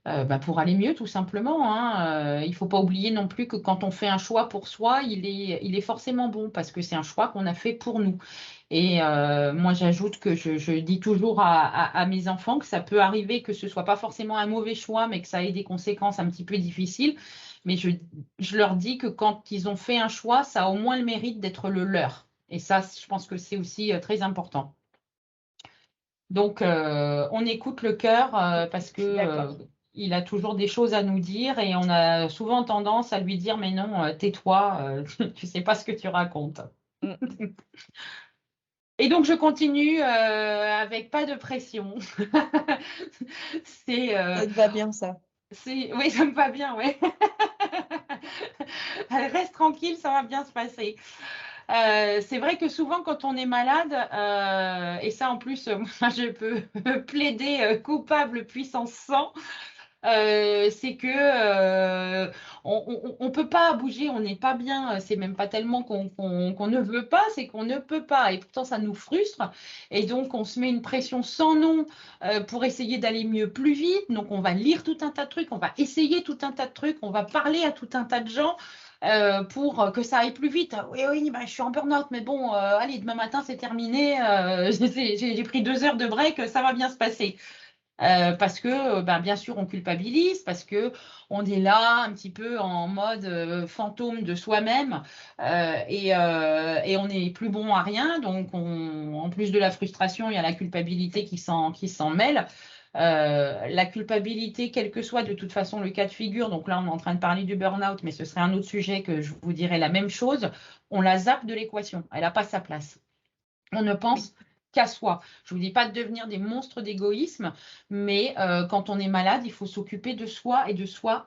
aller mieux, tout simplement, hein. Il ne faut pas oublier non plus que quand on fait un choix pour soi, il est forcément bon parce que c'est un choix qu'on a fait pour nous. Et moi, j'ajoute que je dis toujours à mes enfants que ça peut arriver que ce soit pas forcément un mauvais choix, mais que ça ait des conséquences un petit peu difficiles. Mais je leur dis que quand ils ont fait un choix, ça a au moins le mérite d'être le leur. Et ça, je pense que c'est aussi très important. Donc, on écoute le cœur parce Je que suis d'accord. il a toujours des choses à nous dire et on a souvent tendance à lui dire, mais non, tais-toi, tu sais pas ce que tu racontes. Mm. Et donc, je continue avec pas de pression. C'est, Ça te va bien, ça. oui, ça me va bien, ouais. Reste tranquille, ça va bien se passer. C'est vrai que souvent, quand on est malade, et ça en plus, moi je peux plaider coupable puissance 100, c'est que on peut pas bouger, on n'est pas bien. C'est même pas tellement qu'on ne veut pas, c'est qu'on ne peut pas. Et pourtant, ça nous frustre. Et donc, on se met une pression sans nom pour essayer d'aller mieux plus vite. Donc, on va lire tout un tas de trucs, on va essayer tout un tas de trucs, on va parler à tout un tas de gens. pour que ça aille plus vite. Oui, oui, bah, je suis en burn-out, mais bon, allez, demain matin, c'est terminé. J'ai pris 2 heures de break, ça va bien se passer. Parce que, ben, bien sûr, on culpabilise, parce que on est là un petit peu en mode fantôme de soi-même et on n'est plus bon à rien. Donc, en plus de la frustration, il y a la culpabilité qui s'en mêle. La culpabilité, quel que soit de toute façon le cas de figure, donc là on est en train de parler du burn-out, mais ce serait un autre sujet que je vous dirais la même chose, on la zappe de l'équation, elle n'a pas sa place. On ne pense qu'à soi. Je ne vous dis pas de devenir des monstres d'égoïsme, mais quand on est malade, il faut s'occuper de soi et de soi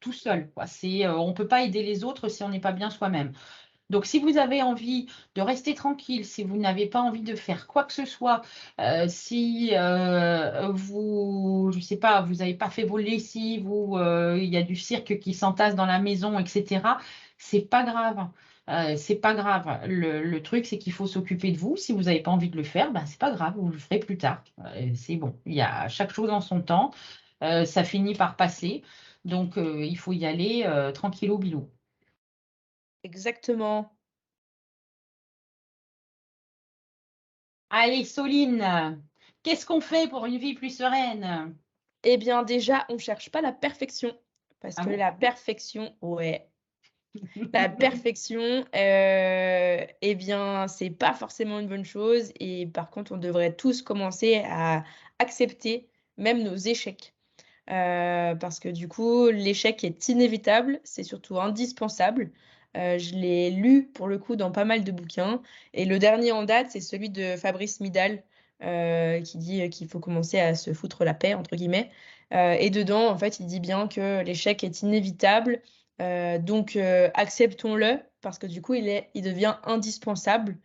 tout seul, quoi. On ne peut pas aider les autres si on n'est pas bien soi-même. Donc, si vous avez envie de rester tranquille, si vous n'avez pas envie de faire quoi que ce soit, si je sais pas, vous n'avez pas fait vos lessives ou il y a du cirque qui s'entasse dans la maison, etc., c'est pas grave. C'est pas grave. Le truc, c'est qu'il faut s'occuper de vous. Si vous n'avez pas envie de le faire, ben, c'est pas grave, vous le ferez plus tard. C'est bon. Il y a chaque chose en son temps. Ça finit par passer. Donc, il faut y aller tranquillou bilou. Exactement. Allez, Soline, qu'est-ce qu'on fait pour une vie plus sereine? Eh bien, déjà, on cherche pas la perfection parce Ah que bon? la perfection, ouais, la perfection, eh bien, c'est pas forcément une bonne chose et par contre, on devrait tous commencer à accepter même nos échecs. Parce que du coup, l'échec est inévitable, c'est surtout indispensable. Je l'ai lu pour le coup dans pas mal de bouquins et le dernier en date, c'est celui de Fabrice Midal, qui dit, qu'il faut commencer à se «foutre la paix» entre guillemets, et dedans, en fait, il dit bien que l'échec est inévitable, donc acceptons-le parce que du coup, il devient indispensable.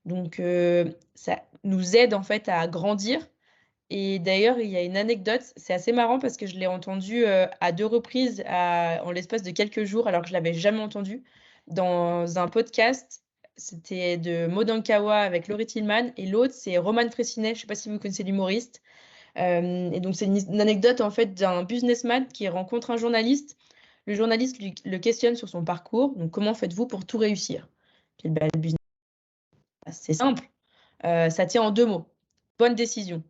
Donc ça nous aide en fait à grandir et d'ailleurs, il y a une anecdote, c'est assez marrant parce que je l'ai entendu, à 2 reprises en l'espace de quelques jours alors que je l'avais jamais entendu. Dans un podcast, c'était de Maud Ankawa avec Laurie Tillman et l'autre c'est Roman Frécinet, je sais pas si vous connaissez l'humoriste. Et donc c'est une anecdote en fait d'un businessman qui rencontre un journaliste. Le journaliste le questionne sur son parcours, donc: «Comment faites-vous pour tout réussir?» Puis bah, le business: «Bah, c'est simple, ça tient en 2 mots: bonne décision».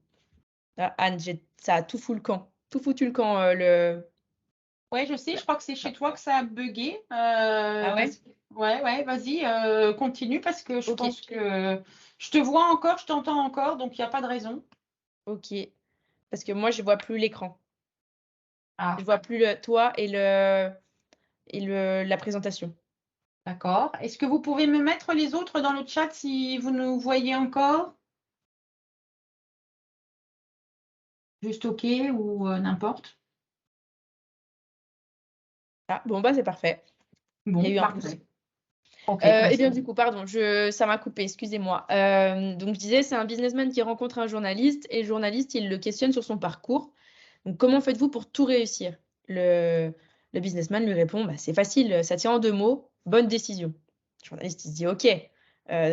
Ah, Anne, ça a tout foutu le camp. Tout foutu le camp, Ouais, je sais, je crois que c'est chez toi que ça a bugué. Ah ouais? Ouais, ouais, vas-y, continue parce que je OK, pense que je te vois encore, je t'entends encore, donc il n'y a pas de raison. OK. Parce que moi, je vois plus l'écran. Je Ah, vois plus toi et la présentation. d'accord. Est-ce que vous pouvez me mettre les autres dans le chat si vous nous voyez encore? Juste OK ou n'importe. Ah, bon, bah, c'est parfait. Il y a Bon, eu un pouce. parfait. OK, bah, Et bien, du coup, pardon, ça m'a coupé, excusez-moi. Donc je disais, c'est un businessman qui rencontre un journaliste et le journaliste, il le questionne sur son parcours. Donc: «Comment faites-vous pour tout réussir?» Le le businessman lui répond: «Bah, c'est facile, ça tient en 2 mots: bonne décision». Le journaliste, il se dit: «OK,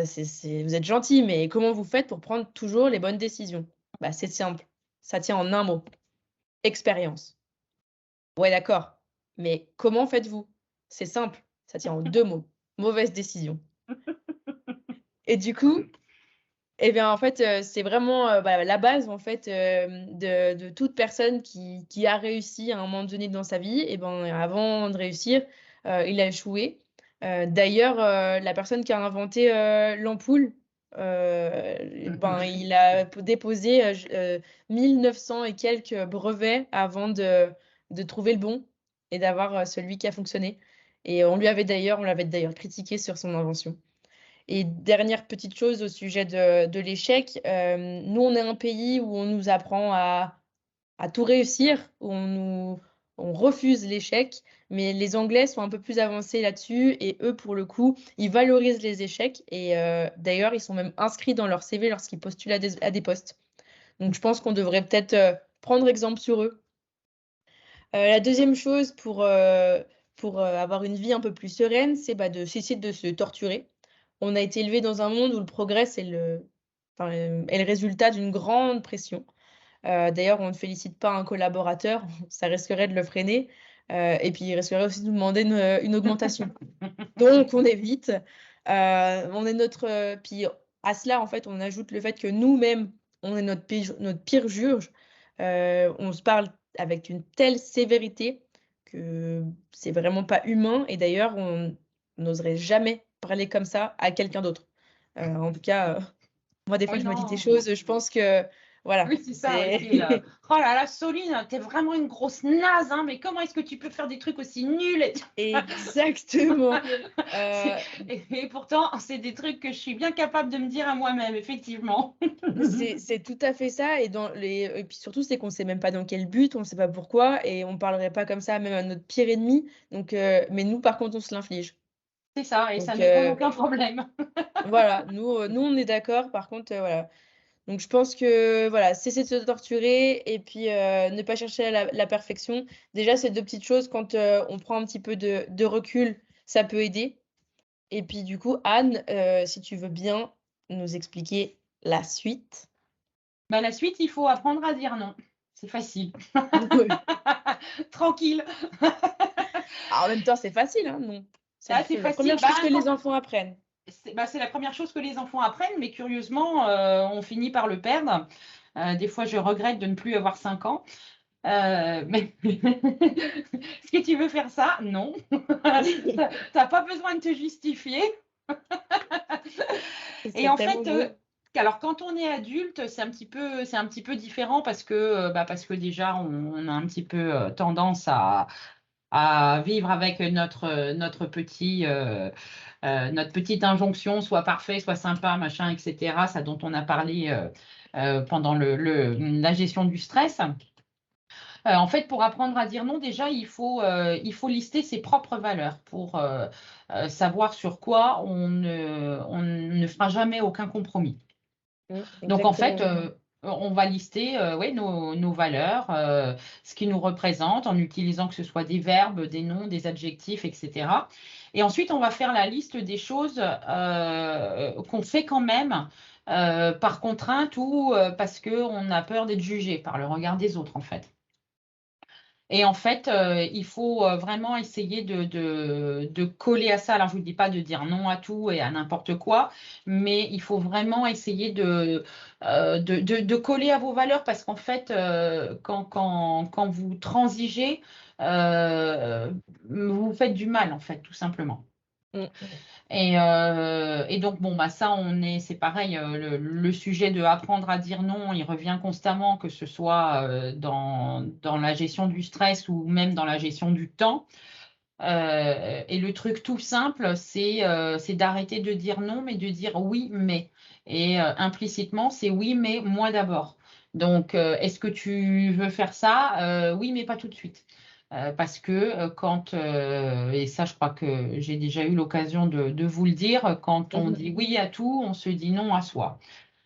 c'est vous êtes gentil, mais comment vous faites pour prendre toujours les bonnes décisions?» «Bah, c'est simple, ça tient en un mot: expérience». «Ouais, d'accord, mais comment faites-vous?» «C'est simple, ça tient en 2 mots: mauvaise décision». Et du coup, eh bien, en fait, c'est vraiment, bah, la base, en fait, de toute personne qui a réussi à un moment donné dans sa vie et ben, avant de réussir, il a échoué. D'ailleurs, la personne qui a inventé, l'ampoule, et ben, il a déposé, 1 et quelques brevets avant de trouver le bon et d'avoir, celui qui a fonctionné et on l'avait d'ailleurs critiqué sur son invention. Et dernière petite chose au sujet de l'échec, nous, on est un pays où on nous apprend à tout réussir, où on refuse l'échec, mais les Anglais sont un peu plus avancés là-dessus et eux, pour le coup, ils valorisent les échecs et d'ailleurs, ils sont même inscrits dans leur CV lorsqu'ils postulent à des postes. Donc je pense qu'on devrait peut-être, prendre exemple sur eux. La deuxième chose pour avoir une vie un peu plus sereine, c'est, bah, de cesser de se torturer. On a été élevé dans un monde où le progrès, est le résultat d'une grande pression. D'ailleurs, on ne félicite pas un collaborateur, ça risquerait de le freiner. Et puis, il risquerait aussi de nous demander une augmentation. Donc, on évite. On est puis à cela, en fait, on ajoute le fait que nous-mêmes, on est notre pire juge. On se parle avec une telle sévérité que c'est vraiment pas humain et d'ailleurs, on n'oserait jamais parler comme ça à quelqu'un d'autre. En tout cas, moi, des fois, Oui, je me dis des non. choses, je pense que voilà, Oui, c'est ça, ouais, c'est c'est oh là là, Soline, t'es vraiment une grosse naze, hein, mais comment est-ce que tu peux faire des trucs aussi nuls et tout. exactement. C'est- Heu et pourtant, c'est des trucs que je suis bien capable de me dire à moi-même, effectivement. C'est tout à fait ça et puis surtout, c'est qu'on sait même pas dans quel but, on sait pas pourquoi et on parlerait pas comme ça même à notre pire ennemi donc mais nous, par contre, on se l'inflige C'est ça, et ça donc ne pose aucun problème. voilà, nous, on est d'accord. Par contre, voilà donc je pense que, voilà, cesser de se torturer et puis, ne pas chercher la perfection. Déjà, ces 2 petites choses, quand, on prend un petit peu de recul, ça peut aider et puis, du coup, Anne, si tu veux bien nous expliquer la suite? Bah, la suite, il faut apprendre à dire non. C'est facile. Ouais. Tranquille. Ah, en même temps, c'est facile, hein, non? C'est Ah, c'est la première facile. Bah, chose que les quand enfants apprennent. c'est la première chose que les enfants apprennent, mais curieusement, on finit par le perdre. Des fois, je regrette de ne plus avoir 5 ans. Mais est-ce que tu veux faire ça? Non. Tu as pas besoin de te justifier. Ce Et serait en tellement fait, beau. alors quand on est adulte, c'est un petit peu différent parce que déjà on a un petit peu, tendance à vivre avec notre petite injonction: «Sois parfait, sois sympa, machin et cetera», ça dont on a parlé, pendant la gestion du stress. En fait, pour apprendre à dire non, déjà, il faut lister ses propres valeurs pour, savoir sur quoi on ne fera jamais aucun compromis. Donc en fait, Exactement. on va lister, ouais, nos valeurs, ce qui nous représente en utilisant que ce soit des verbes, des noms, des adjectifs et cetera. Et ensuite, on va faire la liste des choses, qu'on fait quand même, par contrainte ou, parce qu'on a peur d'être jugé par le regard des autres, en fait. Et en fait, il faut, vraiment essayer de coller à ça. Alors je vous dis pas de dire non à tout et à n'importe quoi, mais il faut vraiment essayer de coller à vos valeurs parce qu'en fait, quand vous transigez, vous vous faites du mal, en fait, tout simplement. Mmh mh. Et donc bon, bah, ça, c'est pareil, le sujet de apprendre à dire non, il revient constamment, que ce soit, dans la gestion du stress ou même dans la gestion du temps. Et le truc tout simple, c'est d'arrêter de dire non, mais de dire oui, mais. Et implicitement, c'est oui, mais moi d'abord. Donc, est-ce que tu veux faire ça? Oui, mais pas tout de suite. Parce que et ça, je crois que j'ai déjà eu l'occasion de vous le dire, quand on Mmh. dit oui à tout, on se dit non à soi.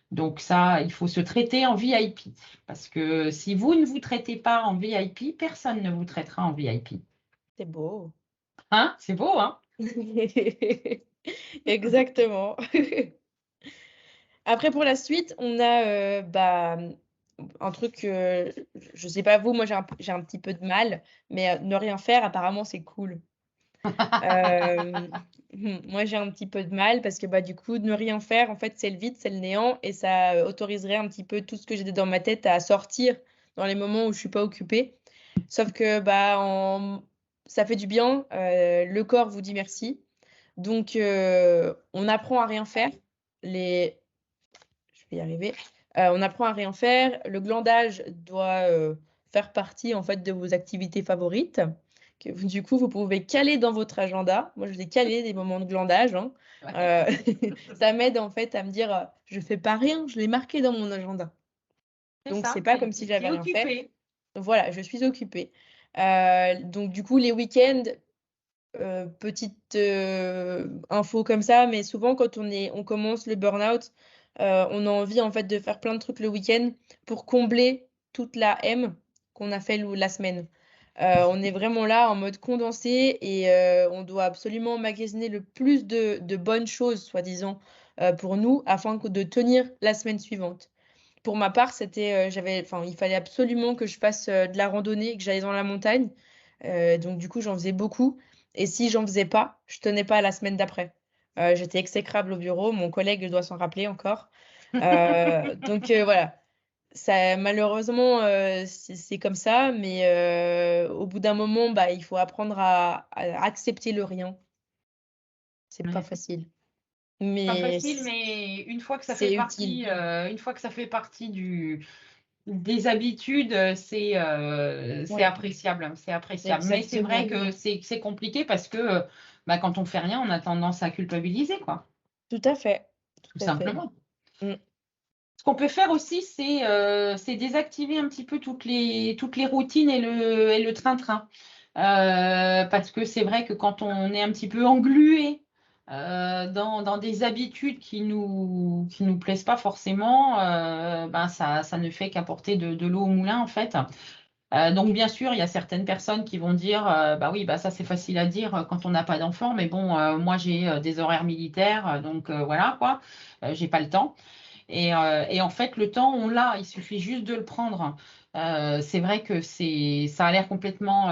Donc ça, il faut se traiter en VIP. Parce que si vous ne vous traitez pas en VIP, personne ne vous traitera en VIP. C'est beau. Hein? C'est beau, hein? Exactement. Après pour la suite, on a, un truc, je sais pas vous, moi j'ai un petit peu de mal, mais ne rien faire apparemment c'est cool. Hem, moi j'ai un petit peu de mal parce que, bah, du coup, ne rien faire, en fait, c'est le vide, c'est le néant et ça, autoriserait un petit peu tout ce que j'ai dans ma tête à sortir dans les moments où je suis pas occupée. Sauf que, bah, ça fait du bien, le corps vous dit merci. Donc on apprend à rien faire. Les Je vais y arriver. On apprend à rien faire. Le glandage doit, faire partie, en fait, de vos activités favorites que vous du coup, vous pouvez caler dans votre agenda. Moi, je les ai calés des moments de glandage, hein. Ouais, Heu, ça m'aide, en fait, à me dire, «Je fais pas rien, je l'ai marqué dans mon agenda». c'est Donc c'est ça, pas comme si tu j'avais es rien fait. occupé. Voilà, je suis occupée. Donc du coup, les week-ends, petite, info comme ça, mais souvent quand on commence le burn-out, on a envie en fait de faire plein de trucs le week-end pour combler toute la M qu'on a fait la semaine. On est vraiment là en mode condensé et on doit absolument magasiner le plus de bonnes choses soi-disant, pour nous afin que de tenir la semaine suivante. Pour ma part, il fallait absolument que je fasse, de la randonnée, que j'aille dans la montagne. Donc du coup, j'en faisais beaucoup. Et si j'en faisais pas, je tenais pas la semaine d'après. J'étais exécrable au bureau. Mon collègue doit s'en rappeler encore. Donc voilà. Ça, malheureusement, c'est comme ça, mais au bout d'un moment, bah, il faut apprendre à accepter le rien. C'est pas Ouais. facile, Pas mais facile, mais une fois que ça fait c'est utile. partie, une fois que ça fait partie des habitudes, c'est Ouais, appréciable, c'est appréciable. Mais c'est vrai exactement. que c'est compliqué parce que bah, quand on fait rien, on a tendance à culpabiliser, quoi, Tout à fait, tout tout à fait. simplement. Mm. Ce qu'on peut faire aussi, c'est désactiver un petit peu toutes les routines et le train-train. Parce que c'est vrai que quand on est un petit peu englué dans des habitudes qui nous plaisent pas forcément, ben ça ne fait qu'apporter de l'eau au moulin, en fait. Donc bien sûr, il y a certaines personnes qui vont dire, bah oui, bah ça c'est facile à dire quand on n'a pas d'enfant, mais bon, moi j'ai des horaires militaires, donc voilà quoi, j'ai pas le temps. Et en fait, le temps, on l'a, il suffit juste de le prendre. C'est vrai que ça a l'air complètement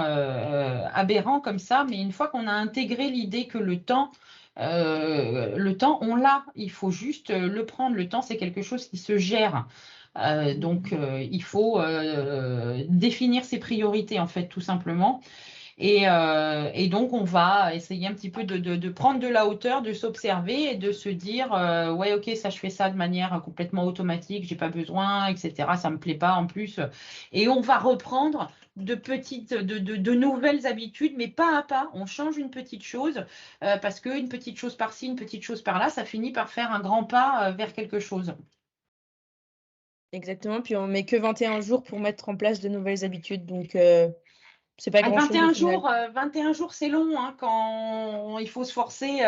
aberrant comme ça, mais une fois qu'on a intégré l'idée que le temps, on l'a, il faut juste le prendre. Le temps, c'est quelque chose qui se gère. Donc, il faut définir ses priorités, en fait, tout simplement. Et donc, on va essayer un petit peu de prendre de la hauteur, de s'observer et de se dire, ouais, ok, ça, je fais ça de manière complètement automatique, j'ai pas besoin, etc. Ça me plaît pas en plus. Et on va reprendre de nouvelles habitudes, mais pas à pas. On change une petite chose parce qu'une petite chose par-ci, une petite chose par-là, ça finit par faire un grand pas vers quelque chose. Exactement. Puis on met que 21 jours pour mettre en place de nouvelles habitudes, donc c'est pas Ah, grand-chose au 21 final. jours, 21 jours, c'est long hein, quand il faut se forcer.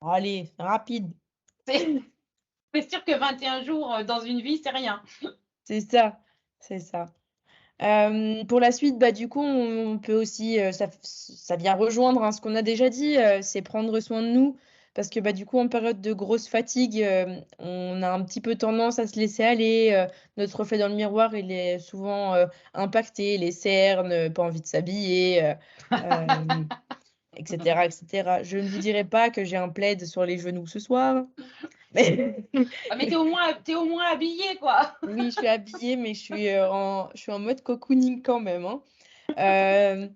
Allez, rapide. C'est C'est sûr que 21 jours dans une vie, c'est rien. C'est ça, c'est ça. Pour la suite, bah, du coup, on peut aussi, ça vient rejoindre, hein, ce qu'on a déjà dit, c'est prendre soin de nous. Parce que, bah, du coup, en période de grosse fatigue, on a un petit peu tendance à se laisser aller. Notre reflet dans le miroir, il est souvent impacté, les cernes, pas envie de s'habiller, et cetera, et cetera. Je ne vous dirai pas que j'ai un plaid sur les genoux ce soir, mais Ah, mais t'es au moins habillé, quoi. oui, je suis habillée, mais je suis en mode cocooning quand même, hein. Hem,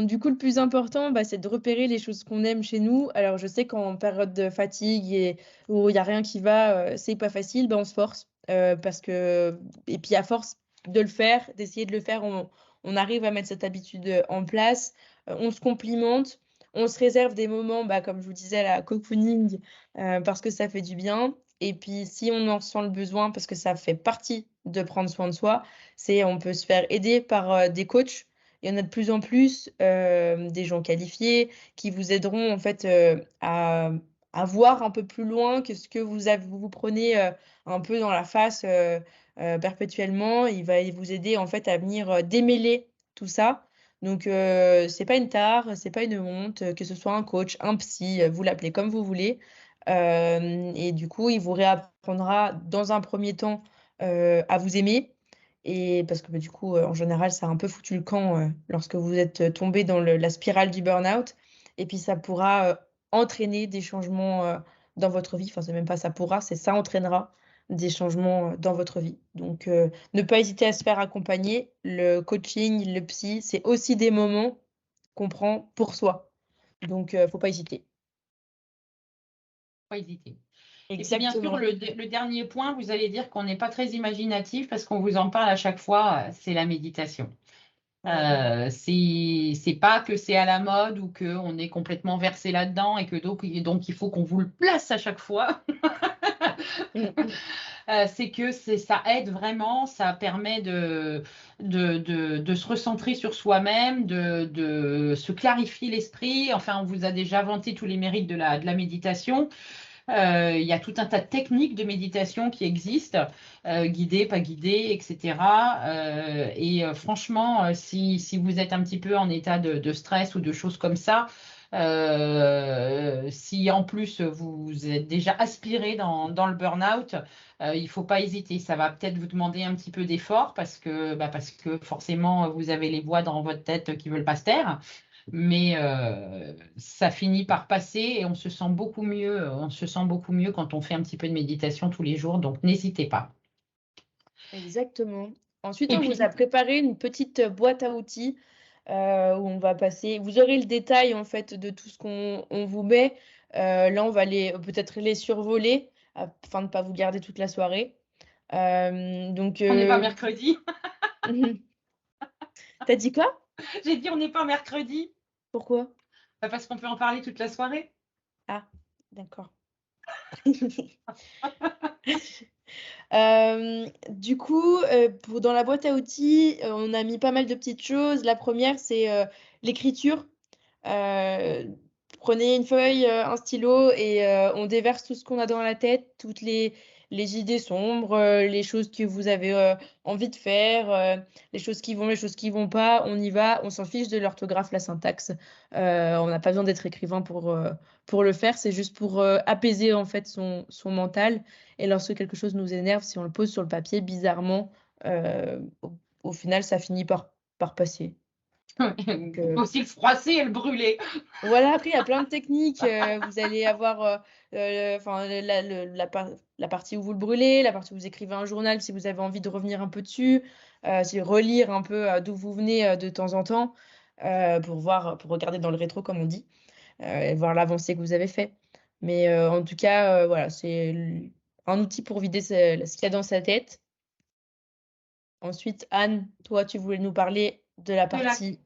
du coup, le plus important, bah, c'est de repérer les choses qu'on aime chez nous. Alors, je sais qu'en période de fatigue et où il y a rien qui va, c'est pas facile, bah, on se force, parce que et puis à force de le faire, d'essayer de le faire, on arrive à mettre cette habitude, en place. On se complimente, on se réserve des moments, bah, comme je vous disais, la cocooning, parce que ça fait du bien et puis si on en ressent le besoin, parce que ça fait partie de prendre soin de soi, on peut se faire aider par, des coachs. Il y en a de plus en plus, des gens qualifiés qui vous aideront en fait, à voir un peu plus loin que ce que vous vous prenez, un peu dans la face, perpétuellement. Il vous aider en fait à venir, démêler tout ça. Donc c'est pas une tare, c'est pas une honte, que ce soit un coach, un psy, vous l'appelez comme vous voulez. Et du coup, il vous réapprendra dans un premier temps, à vous aimer et parce que, bah, du coup, en général, ça a un peu foutu le camp, lorsque vous êtes, tombés dans la spirale du burn-out et puis ça pourra, entraîner des changements, dans votre vie. Enfin, c'est même pas ça pourra, c'est ça entraînera des changements, dans votre vie. Donc, ne pas hésiter à se faire accompagner. Le coaching, le psy, c'est aussi des moments qu'on prend pour soi. Donc, faut pas hésiter. Pas hésiter. Et puis bien sûr, Exactement. le dernier point, vous allez dire qu'on n'est pas très imaginatif parce qu'on vous en parle à chaque fois, c'est la méditation. Ouais. C'est pas que c'est à la mode ou qu'on est complètement versé là-dedans et que donc il faut qu'on vous le place à chaque fois. Mmh. C'est que ça aide vraiment, ça permet de se recentrer sur soi-même, de se clarifier l'esprit. Enfin, on vous a déjà vanté tous les mérites de la méditation. Il y a tout un tas de techniques de méditation qui existent, guidées, pas guidées, etc. Et franchement, si vous êtes un petit peu en état de stress ou de choses comme ça, Si en plus vous êtes déjà aspiré dans le burn-out, il ne faut pas hésiter. Ça va peut-être vous demander un petit peu d'effort parce que forcément vous avez les voix dans votre tête qui veulent pas se taire. Mais ça finit par passer et on se sent beaucoup mieux. On se sent beaucoup mieux quand on fait un petit peu de méditation tous les jours. Donc n'hésitez pas. Exactement. Ensuite, Et on vous a puis, préparé une petite boîte à outils où on va passer. Vous aurez le détail en fait de tout ce qu'on vous met. Là, on va peut-être les survoler afin de ne pas vous garder toute la soirée. Donc, on n'est pas mercredi. t'as dit quoi? J'ai dit on n'est pas mercredi. Pourquoi? Parce qu'on peut en parler toute la soirée. Ah, d'accord. Du coup, dans la boîte à outils, on a mis pas mal de petites choses. La première, c'est l'écriture. Heu, Prenez une feuille, un stylo et on déverse tout ce qu'on a dans la tête, toutes les idées sombres, les choses que vous avez, envie de faire, les choses qui vont, les choses qui vont pas. On y va, on s'en fiche de l'orthographe, la syntaxe. On n'a pas besoin d'être écrivain pour le faire. C'est juste pour, apaiser, en fait, son mental et lorsque quelque chose nous énerve, si on le pose sur le papier, bizarrement, au final, ça finit par passer. Donc, Aussi le froisser et le brûler. voilà, après, il y a plein de techniques, vous allez avoir, enfin, la partie où vous le brûlez, la partie où vous écrivez un journal si vous avez envie de revenir un peu dessus, c'est relire un peu, d'où vous venez, de temps en temps, pour regarder dans le rétro comme on dit, et voir l'avancée que vous avez fait. Mais, en tout cas, voilà, c'est un outil pour vider ce qu'il y a dans sa tête. Ensuite, Anne, toi, tu voulais nous parler de la De la partie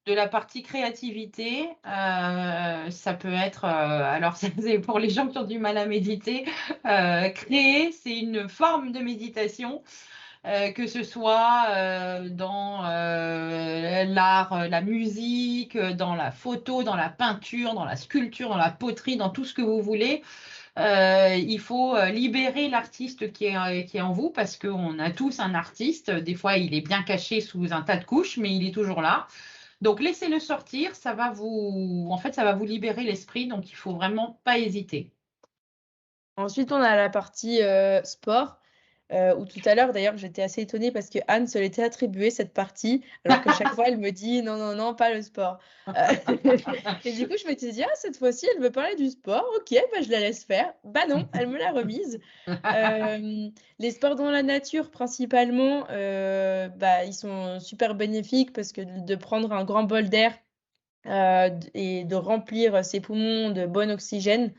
de la partie créativité, ça peut être, alors ça c'est pour les gens qui ont du mal à méditer, créer, c'est une forme de méditation, que ce soit, dans, l'art, la musique, dans la photo, dans la peinture, dans la sculpture, dans la poterie, dans tout ce que vous voulez. Il faut, libérer l'artiste qui est en vous parce qu'on a tous un artiste. Des fois, il est bien caché sous un tas de couches, mais il est toujours là. Donc laissez-le sortir, ça va vous libérer l'esprit, donc il faut vraiment pas hésiter. Ensuite, on a la partie, sport, où tout à l'heure d'ailleurs j'étais assez étonnée parce que Anne se l'était attribuée cette partie, alors que chaque fois elle me dit: «Non, non, non, pas le sport». Heu, et du coup je m'étais dit: «Ah cette fois-ci elle veut parler du sport, OK, bah, je la laisse faire». Bah non, elle me l'a remise. Les sports dans la nature principalement, bah, ils sont super bénéfiques parce que de prendre un grand bol d'air, d et de remplir ses poumons de bon oxygène,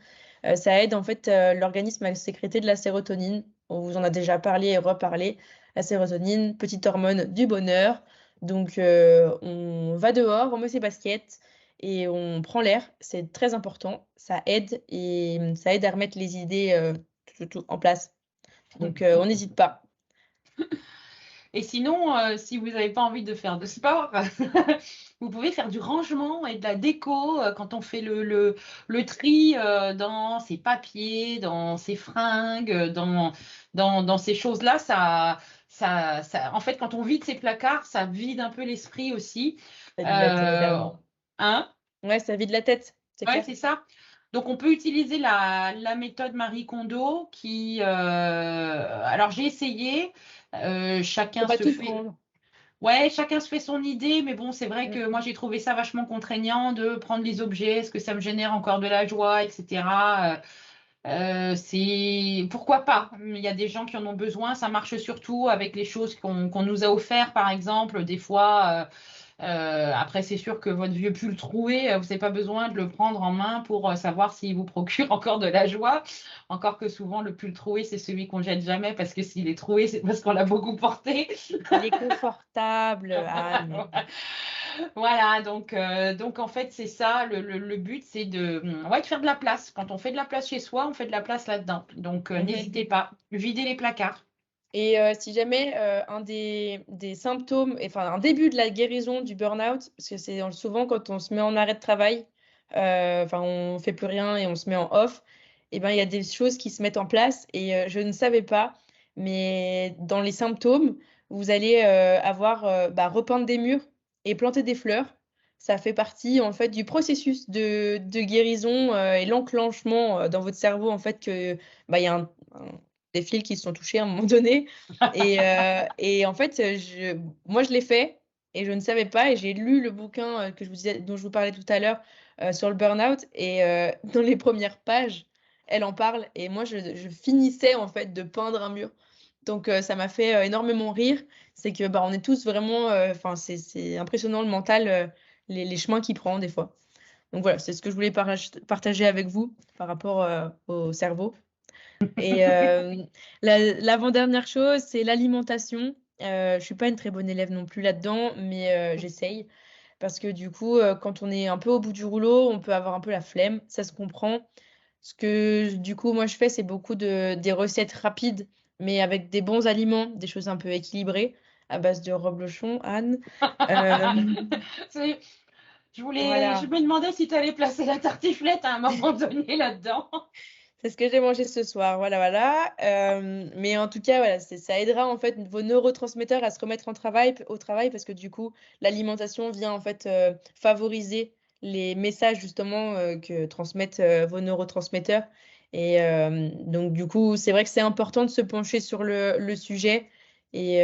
ça aide en fait, l'organisme à sécréter de la sérotonine. On vous en a déjà parlé et reparlé. La sérotonine, petite hormone du bonheur. Donc, on va dehors, on met ses baskets et on prend l'air. C'est très important. Ça aide et ça aide à remettre les idées, tout en place. Donc, on n'hésite pas. Et sinon, si vous n'avez pas envie de faire de sport, vous pouvez faire du rangement et de la déco, quand on fait le tri, dans ses papiers, dans ses fringues, dans ces choses-là, en fait, quand on vide ses placards, ça vide un peu l'esprit aussi. Ça vide la tête Heu, clairement. hein? Ouais, ça vide la tête, c'est Ouais, clair. c'est ça. Donc on peut utiliser la méthode Marie Kondo qui, alors j'ai essayé, Faut chacun pas se tout fait prendre. ouais, chacun se fait son idée, mais bon, c'est vrai que Mmh. moi j'ai trouvé ça vachement contraignant de prendre les objets. Est-ce que ça me génère encore de la joie et cetera? C'est pourquoi pas? Il y a des gens qui en ont besoin. Ça marche surtout avec les choses qu'on nous a offert, par exemple. Des fois, après, c'est sûr que votre vieux pull troué, vous avez pas besoin de le prendre en main pour, savoir s'il vous procure encore de la joie. Encore que souvent le pull troué, c'est celui qu'on jette jamais parce que s'il est troué, c'est parce qu'on l'a beaucoup porté. Il est confortable, Anne. Voilà, donc en fait, c'est ça le but, c'est ouais, de faire de la place. Quand on fait de la place chez soi, on fait de la place là-dedans. Donc Mmh. n'hésitez pas, videz les placards. Et si jamais, un des symptômes et enfin un début de la guérison du burn-out, parce que c'est souvent quand on se met en arrêt de travail, enfin on fait plus rien et on se met en off et ben, il y a des choses qui se mettent en place et je ne savais pas, mais dans les symptômes, vous allez, avoir, bah, repeindre des murs et planter des fleurs. ça fait partie en fait du processus de guérison et l'enclenchement dans votre cerveau en fait que bah, il y a des fils qui se sont touchés à un moment donné et en fait moi je l'ai fait et je ne savais pas et j'ai lu le bouquin que je vous disais dont je vous parlais tout à l'heure sur le burn-out et dans les premières pages elle en parle et moi je finissais en fait de peindre un mur donc ça m'a fait énormément rire c'est que bah, on est tous vraiment enfin c'est impressionnant le mental les chemins qu'il prend des fois. Donc voilà, c'est ce que je voulais partager avec vous par rapport au cerveau. Et l'avant-dernière chose, c'est l'alimentation. Je suis pas une très bonne élève non plus là-dedans, mais j'essaye. Parce que du coup, quand on est un peu au bout du rouleau, on peut avoir un peu la flemme, ça se comprend. Ce que du coup, moi, je fais, c'est beaucoup des recettes rapides, mais avec des bons aliments, des choses un peu équilibrées, à base de reblochon, Anne. Euh, C'est- je voilà. me demandais si tu allais placer la tartiflette à un moment donné là-dedans. C'est ce que j'ai mangé ce soir, voilà, voilà. Mais en tout cas, voilà, ça aidera en fait vos neurotransmetteurs à se remettre au travail parce que du coup, l'alimentation vient en fait favoriser les messages justement que transmettent vos neurotransmetteurs. Et donc du coup, c'est vrai que c'est important de se pencher sur le sujet. Et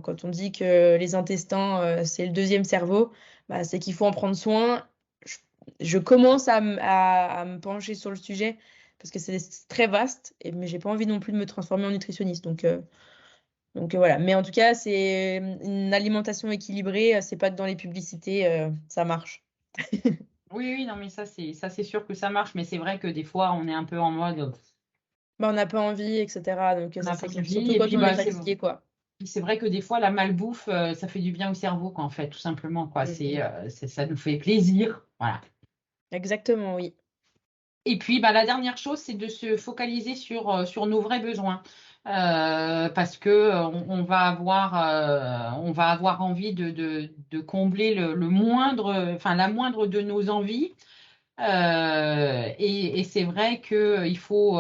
quand on dit que les intestins, c'est le deuxième cerveau, bah, c'est qu'il faut en prendre soin. Je, je commence à me pencher sur le sujet parce que c'est très vaste, mais j'ai pas envie non plus de me transformer en nutritionniste. Donc voilà. Mais en tout cas, c'est une alimentation équilibrée. C'est pas que dans les publicités, ça marche. Oui, oui, non, mais ça, c'est sûr que ça marche, mais c'est vrai que des fois, on est un peu en mode, Bah, on n'a pas envie, etc. Donc on ça, n'a pas c'est clair. envie, Surtout et quand puis on est bah, fatigué, quoi. c'est vrai que des fois, la malbouffe, ça fait du bien au cerveau, quoi, en fait, tout simplement, quoi. Mhm. Ça nous fait plaisir, voilà. Exactement, oui. Et puis, bah, la dernière chose, c'est de se focaliser sur nos vrais besoins. Parce que on va avoir envie de combler le moindre, enfin, la moindre de nos envies. Et c'est vrai que il faut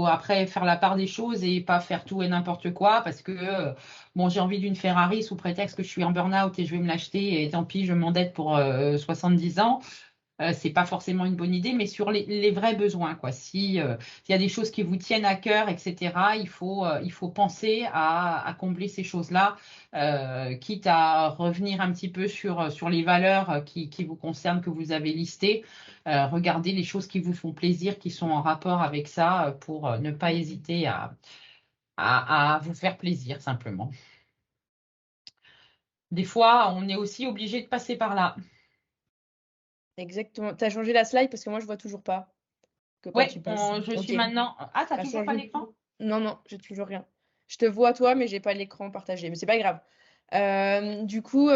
après faire la part des choses et pas faire tout et n'importe quoi parce que bon, j'ai envie d'une Ferrari sous prétexte que je suis en burn-out et je vais me l'acheter et tant pis, je m'endette pour 70 ans. C'est pas forcément une bonne idée, mais sur les vrais besoins, quoi. Si, s'il y a des choses qui vous tiennent à cœur, etc., il faut penser à combler ces choses-là, quitte à revenir un petit peu sur les valeurs qui vous concernent, que vous avez listées. Regardez les choses qui vous font plaisir, qui sont en rapport avec ça, pour ne pas Mhm. hésiter à vous faire plaisir, simplement. Des fois, on est aussi obligé de passer par là. Exactement. T'as changé la slide parce que moi, je vois toujours pas que quand Ouais, tu passes. je suis Ok. maintenant. Ah, t'as Ça toujours change pas vite. l'écran? Non, non, j'ai toujours rien. Je te vois toi, mais j'ai pas l'écran partagé. Mais c'est pas grave. Du coup,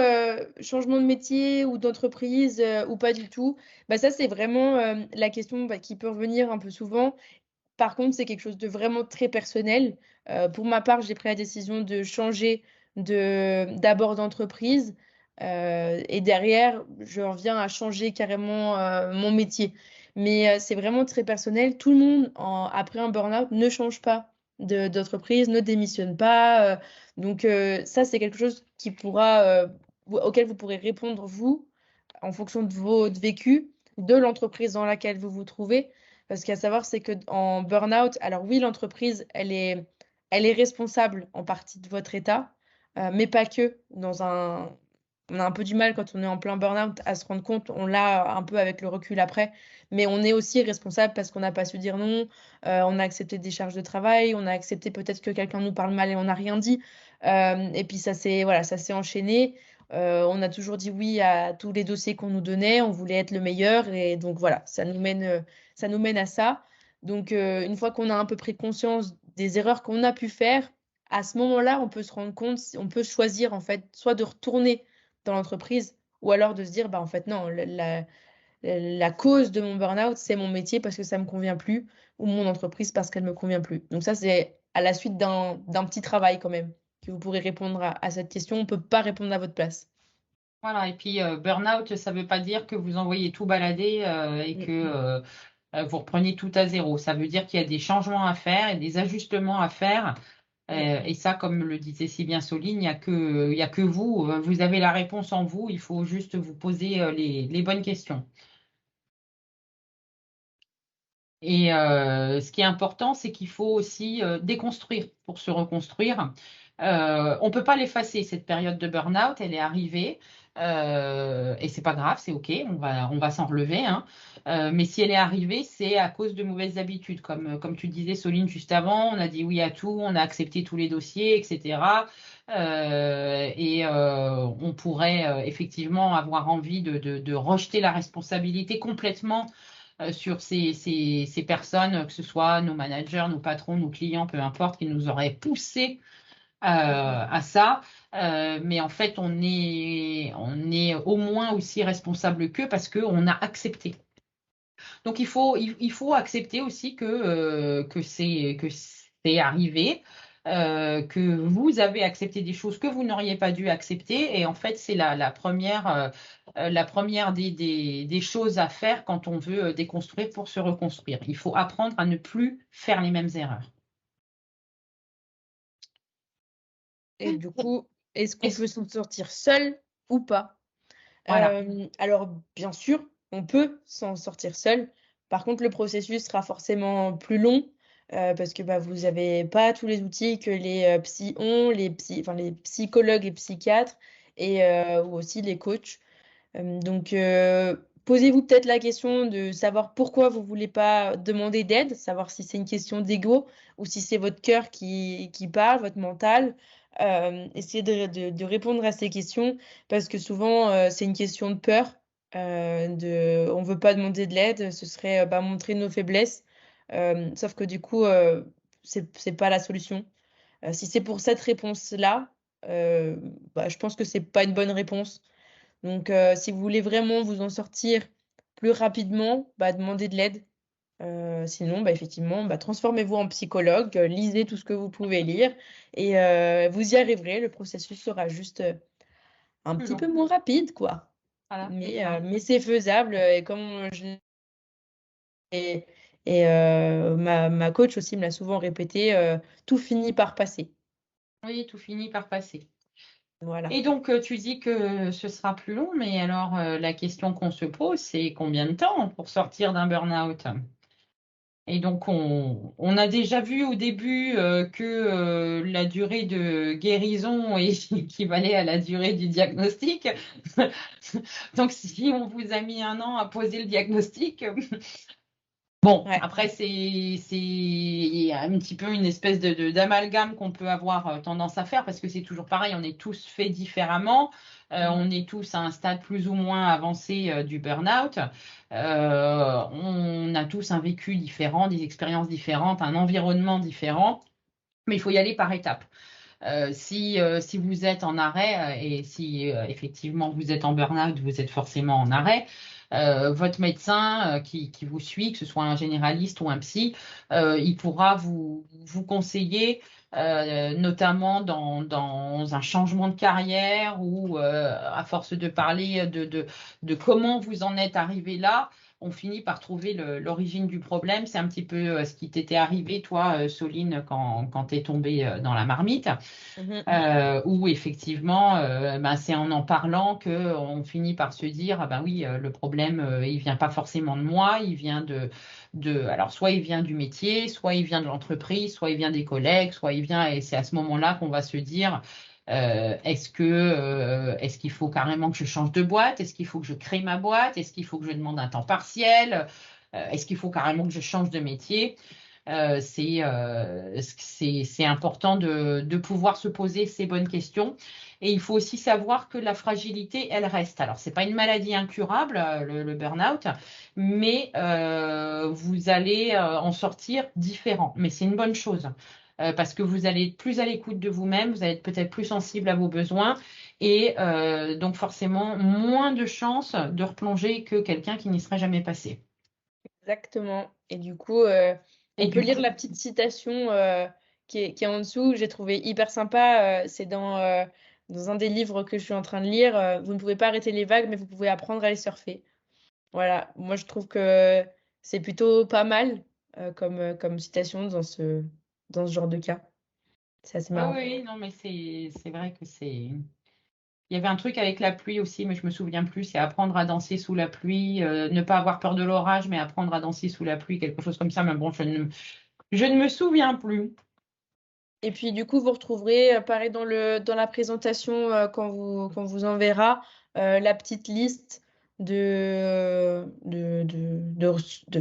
changement de métier ou d'entreprise ou pas du tout, bah ça c'est vraiment la question bah, qui peut revenir un peu souvent. Par contre, c'est quelque chose de vraiment très personnel. Pour ma part, j'ai pris la décision de changer d'abord d'entreprise et derrière, je reviens à changer carrément mon métier. Mais c'est vraiment très personnel. Tout le monde, après un burn-out, ne change pas d'entreprise, ne démissionne pas. Donc ça, c'est quelque chose qui auquel vous pourrez répondre, vous, en fonction de votre vécu, de l'entreprise dans laquelle vous vous trouvez. Parce qu'à savoir, c'est que en burn-out, alors oui, l'entreprise, elle est responsable en partie de votre état, mais pas que. On a un peu du mal quand on est en plein burn-out à se rendre compte, on l'a un peu avec le recul après, mais on est aussi responsable parce qu'on n'a pas su dire non, on a accepté des charges de travail, on a accepté peut-être que quelqu'un nous parle mal et on n'a rien dit. Et puis ça s'est enchaîné. On a toujours dit oui à tous les dossiers qu'on nous donnait, on voulait être le meilleur et donc voilà, ça nous mène à ça. Donc une fois qu'on a un peu pris conscience des erreurs qu'on a pu faire, à ce moment-là, on peut se rendre compte, on peut choisir en fait soit de retourner dans l'entreprise ou alors de se dire bah en fait non, la cause de mon burn-out, c'est mon métier parce que ça me convient plus ou mon entreprise parce qu'elle me convient plus. Donc ça, c'est à la suite d'un petit travail quand même que vous pourrez répondre à cette question. On peut pas répondre à votre place. Voilà, et puis burn-out, ça ne veut pas dire que vous envoyez tout balader et que Mm. vous reprenez tout à zéro. Ça veut dire qu'il y a des changements à faire et des ajustements à faire Et ça, comme le disait si bien Soline, il y a que vous. Vous avez la réponse en vous. Il faut juste vous poser les bonnes questions. Et ce qui est important, c'est qu'il faut aussi déconstruire pour se reconstruire. On ne peut pas l'effacer, cette période de burn-out, elle est arrivée. Et c'est pas grave, c'est OK, on va s'en relever, hein. Mais si elle est arrivée, c'est à cause de mauvaises habitudes. Comme tu disais, Soline, juste avant, on a dit oui à tout, on a accepté tous les dossiers, etc. On pourrait effectivement avoir envie de rejeter la responsabilité complètement sur ces personnes, que ce soit nos managers, nos patrons, nos clients, peu importe, qui nous auraient poussé à ça. Mais en fait, on est au moins aussi responsable qu'eux parce qu'on a accepté. Donc il faut accepter aussi que c'est arrivé, que vous avez accepté des choses que vous n'auriez pas dû accepter. Et en fait, c'est la première des choses à faire quand on veut déconstruire pour se reconstruire. Il faut apprendre à ne plus faire les mêmes erreurs. Et du coup, est-ce qu'on Et- peut s'en sortir seul ou pas? voilà. Alors, bien sûr, on peut s'en sortir seul. Par contre, le processus sera forcément plus long, parce que, bah, vous avez pas tous les outils que les, psys ont, les psychologues et psychiatres et ou aussi les coachs. Donc, posez-vous peut-être la question de savoir pourquoi vous voulez pas demander d'aide, savoir si c'est une question d'ego ou si c'est votre cœur qui parle, votre mental. Essayez de répondre à ces questions parce que souvent, c'est une question de peur. On veut pas demander de l'aide, ce serait bah, montrer nos faiblesses. Sauf que du coup, c'est pas la solution. Si c'est pour cette réponse-là, bah, je pense que c'est pas une bonne réponse. Donc, si vous voulez vraiment vous en sortir plus rapidement, bah, demandez de l'aide. Sinon, bah, effectivement, bah, transformez-vous en psychologue, lisez tout ce que vous pouvez lire et vous y arriverez. Le processus sera juste un Plus petit long. peu moins rapide, quoi. Voilà, c'est ça. Mais c'est faisable. Et comme je l'ai et ma coach aussi me l'a souvent répété, tout finit par passer. Oui, tout finit par passer. Voilà. Et donc, tu dis que ce sera plus long, mais alors la question qu'on se pose, c'est combien de temps pour sortir d'un burn-out? Et donc, on a déjà vu au début que la durée de guérison équivalait à la durée du diagnostic. Donc, si on vous a mis un an à poser le diagnostic, bon, Ouais. après, c'est un petit peu une espèce d'amalgame qu'on peut avoir tendance à faire parce que c'est toujours pareil, on est tous faits différemment, Mhm. on est tous à un stade plus ou moins avancé du burn-out, on a tous un vécu différent, des expériences différentes, un environnement différent, mais il faut y aller par étapes. Si vous êtes en arrêt et si effectivement vous êtes en burn-out, vous êtes forcément en arrêt, votre médecin qui vous suit, que ce soit un généraliste ou un psy, il pourra vous conseiller, notamment dans un changement de carrière ou à force de parler de comment vous en êtes arrivé là. On finit par trouver l'origine du problème. C'est un petit peu ce qui t'était arrivé, toi, Soline, quand tu es tombée dans la marmite. Mhm. Où effectivement, ben, c'est en parlant que on finit par se dire, ah ben oui, le problème, il vient pas forcément de moi, il vient alors soit il vient du métier, soit il vient de l'entreprise, soit il vient des collègues, soit il vient, et c'est à ce moment-là qu'on va se dire, est-ce qu'il faut carrément que je change de boîte? Est-ce qu'il faut que je crée ma boîte? Est-ce qu'il faut que je demande un temps partiel? Est-ce qu'il faut carrément que je change de métier? C'est important de pouvoir se poser ces bonnes questions. Et il faut aussi savoir que la fragilité, elle reste. Alors, c'est pas une maladie incurable, le burn-out, mais vous allez en sortir différent. Mais c'est une bonne chose. Parce que vous allez être plus à l'écoute de vous-même, vous allez être peut-être plus sensible à vos besoins et donc forcément moins de chances de replonger que quelqu'un qui n'y serait jamais passé. Exactement. Et du coup, Et on peut du lire coup, la petite citation qui est en dessous, que j'ai trouvé hyper sympa. C'est dans un des livres que je suis en train de lire. Vous ne pouvez pas arrêter les vagues, mais vous pouvez apprendre à les surfer. Voilà, moi je trouve que c'est plutôt pas mal comme citation dans ce genre de cas. C'est assez Oui, marrant. oui, non, mais c'est vrai que c'est. Il y avait un truc avec la pluie aussi, mais je me souviens plus. C'est apprendre à danser sous la pluie, ne pas avoir peur de l'orage, mais apprendre à danser sous la pluie, quelque chose comme ça. Mais bon, je ne me souviens plus. Et puis du coup, vous retrouverez, pareil dans la présentation, quand vous enverra, la petite liste de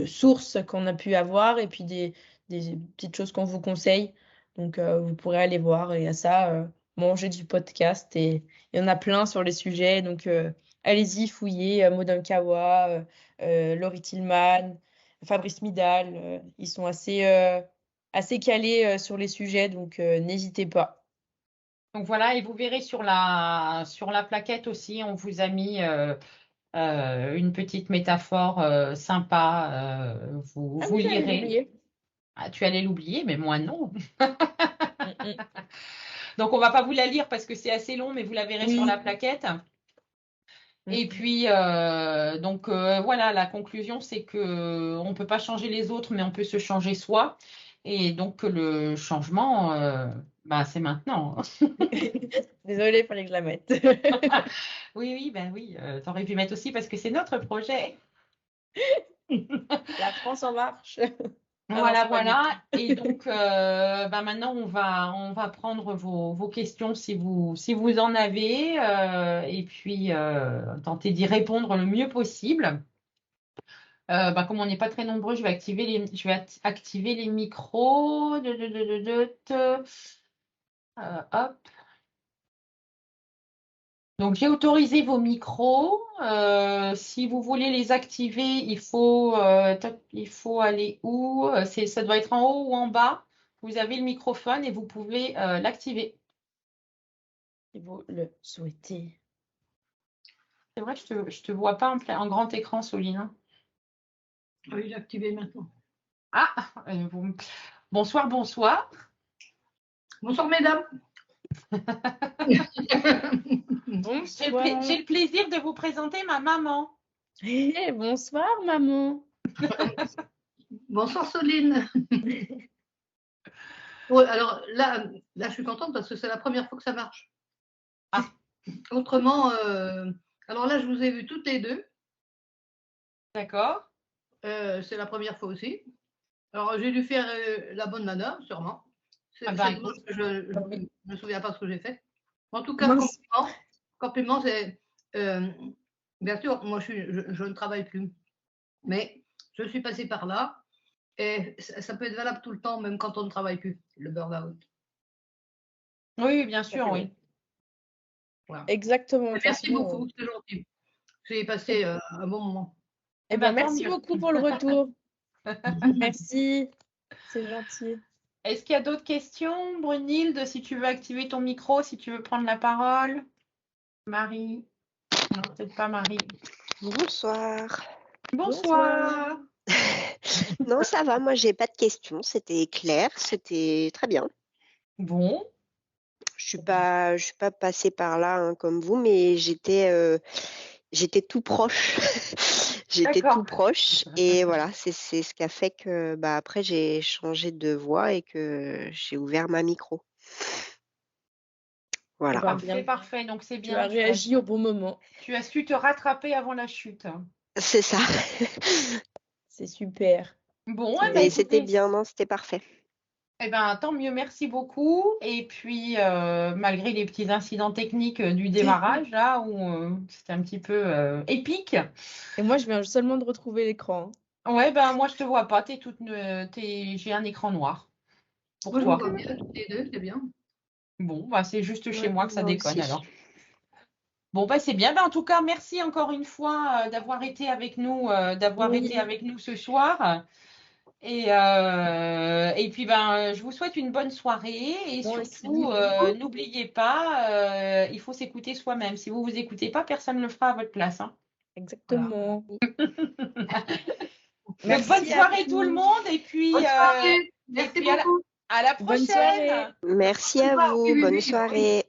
sources qu'on a pu avoir et puis des petites choses qu'on vous conseille. Donc vous pourrez aller voir. Et à ça, manger du podcast. Et il y en a plein sur les sujets. Donc allez-y, fouillez. Maud Kawa, Laurie Tillman, Fabrice Midal. Ils sont assez calés sur les sujets, donc n'hésitez pas. Donc voilà, et vous verrez sur la plaquette aussi, on vous a mis une petite métaphore sympa. Vous, Ah vous oui, j'allais lirez. l'oublier. Ah, tu allais l'oublier, mais moi non. Mm, mm. Donc on va pas vous la lire parce que c'est assez long, mais vous la verrez sur la Oui. plaquette. Mm, Et mm. puis donc voilà, la conclusion c'est que on peut pas changer les autres, mais on peut se changer soi. Et donc que le changement, bah, c'est maintenant. Désolée, il fallait que je la mette. Oui, oui, ben oui, t'aurais pu mettre aussi parce que c'est notre projet. La France en marche. Ah non, Voilà, c'est pas le but. voilà. Et donc, bah maintenant, on va prendre vos questions si vous en avez, et puis tenter d'y répondre le mieux possible. Bah, comme on n'est pas très nombreux, je vais activer les micros. Hop. Donc, j'ai autorisé vos micros. Si vous voulez les activer, il faut aller où? Ça doit être en haut ou en bas. Vous avez le microphone et vous pouvez l'activer. Si vous le souhaitez. C'est vrai que je te vois pas en grand écran, Soline, hein. Oui, il est activé maintenant. Ah, bonsoir, bonsoir. Bonsoir, mesdames. Bonsoir. J'ai le plaisir de vous présenter ma maman. Bonsoir, maman. Bonsoir, Soline. Ouais, alors là, je suis contente parce que c'est la première fois que ça marche. Ah. Autrement, alors là, je vous ai vues toutes les deux. D'accord. C'est la première fois aussi. Alors, j'ai dû faire la bonne manœuvre, sûrement. Ah ben, C'est dommage écoute. que je ne me souviens pas ce que j'ai fait. En tout cas, Mince. compliment, c'est. Bien sûr, moi, je ne travaille plus. Mais je suis passée par là. Et ça peut être valable tout le temps, même quand on ne travaille plus, le burn-out. Oui, bien sûr, oui. Voilà. Exactement. De toute Merci façon, beaucoup, c'est gentil. J'ai passé un bon moment. eh ben, Tant merci mieux. beaucoup pour le retour. Merci. C'est gentil. Est-ce qu'il y a d'autres questions, Brunhilde, si tu veux activer ton micro, si tu veux prendre la parole? Marie? Non, peut-être pas Marie. Bonsoir. Bonsoir. Non, ça va, moi j'ai pas de questions, c'était clair, c'était très bien. Bon. Je suis pas passée par là hein, comme vous, mais j'étais tout proche. J'étais D'accord. tout proche et voilà, c'est ce qui a fait que bah après j'ai changé de voix et que j'ai ouvert ma micro. Voilà. Eh ben, Parfait, bien. parfait. Donc c'est Tu as bien. réagi au bon moment. Tu as su te rattraper avant la chute. C'est ça. C'est super. Bon, C'est- eh ben, C'était écoutez, bien, non, c'était parfait. eh ben, tant mieux, merci beaucoup. Et puis, malgré les petits incidents techniques du démarrage, là, où c'était un petit peu épique, Et moi, je viens seulement de retrouver l'écran. ouais, ben, moi, je te vois pas. J'ai un écran noir pour Moi, je vous toi. vois bien, toutes les deux, c'est bien. Bon, bah, c'est juste chez Ouais, moi que ça Moi déconne aussi. alors. Bon, bah, c'est bien. Ben, en tout cas, merci encore une fois d'avoir été avec nous, Oui. ce soir. Et puis, ben, je vous souhaite une bonne soirée et Moi aussi. surtout, n'oubliez pas, il faut s'écouter soi-même. Si vous vous écoutez pas, personne ne le fera à votre place, hein. Voilà. Exactement. Donc, bonne Merci à soirée tout le vous. monde et puis, Bonne soirée. et Merci puis à beaucoup. la Bonne soirée. prochaine. Merci à vous, bonne soirée.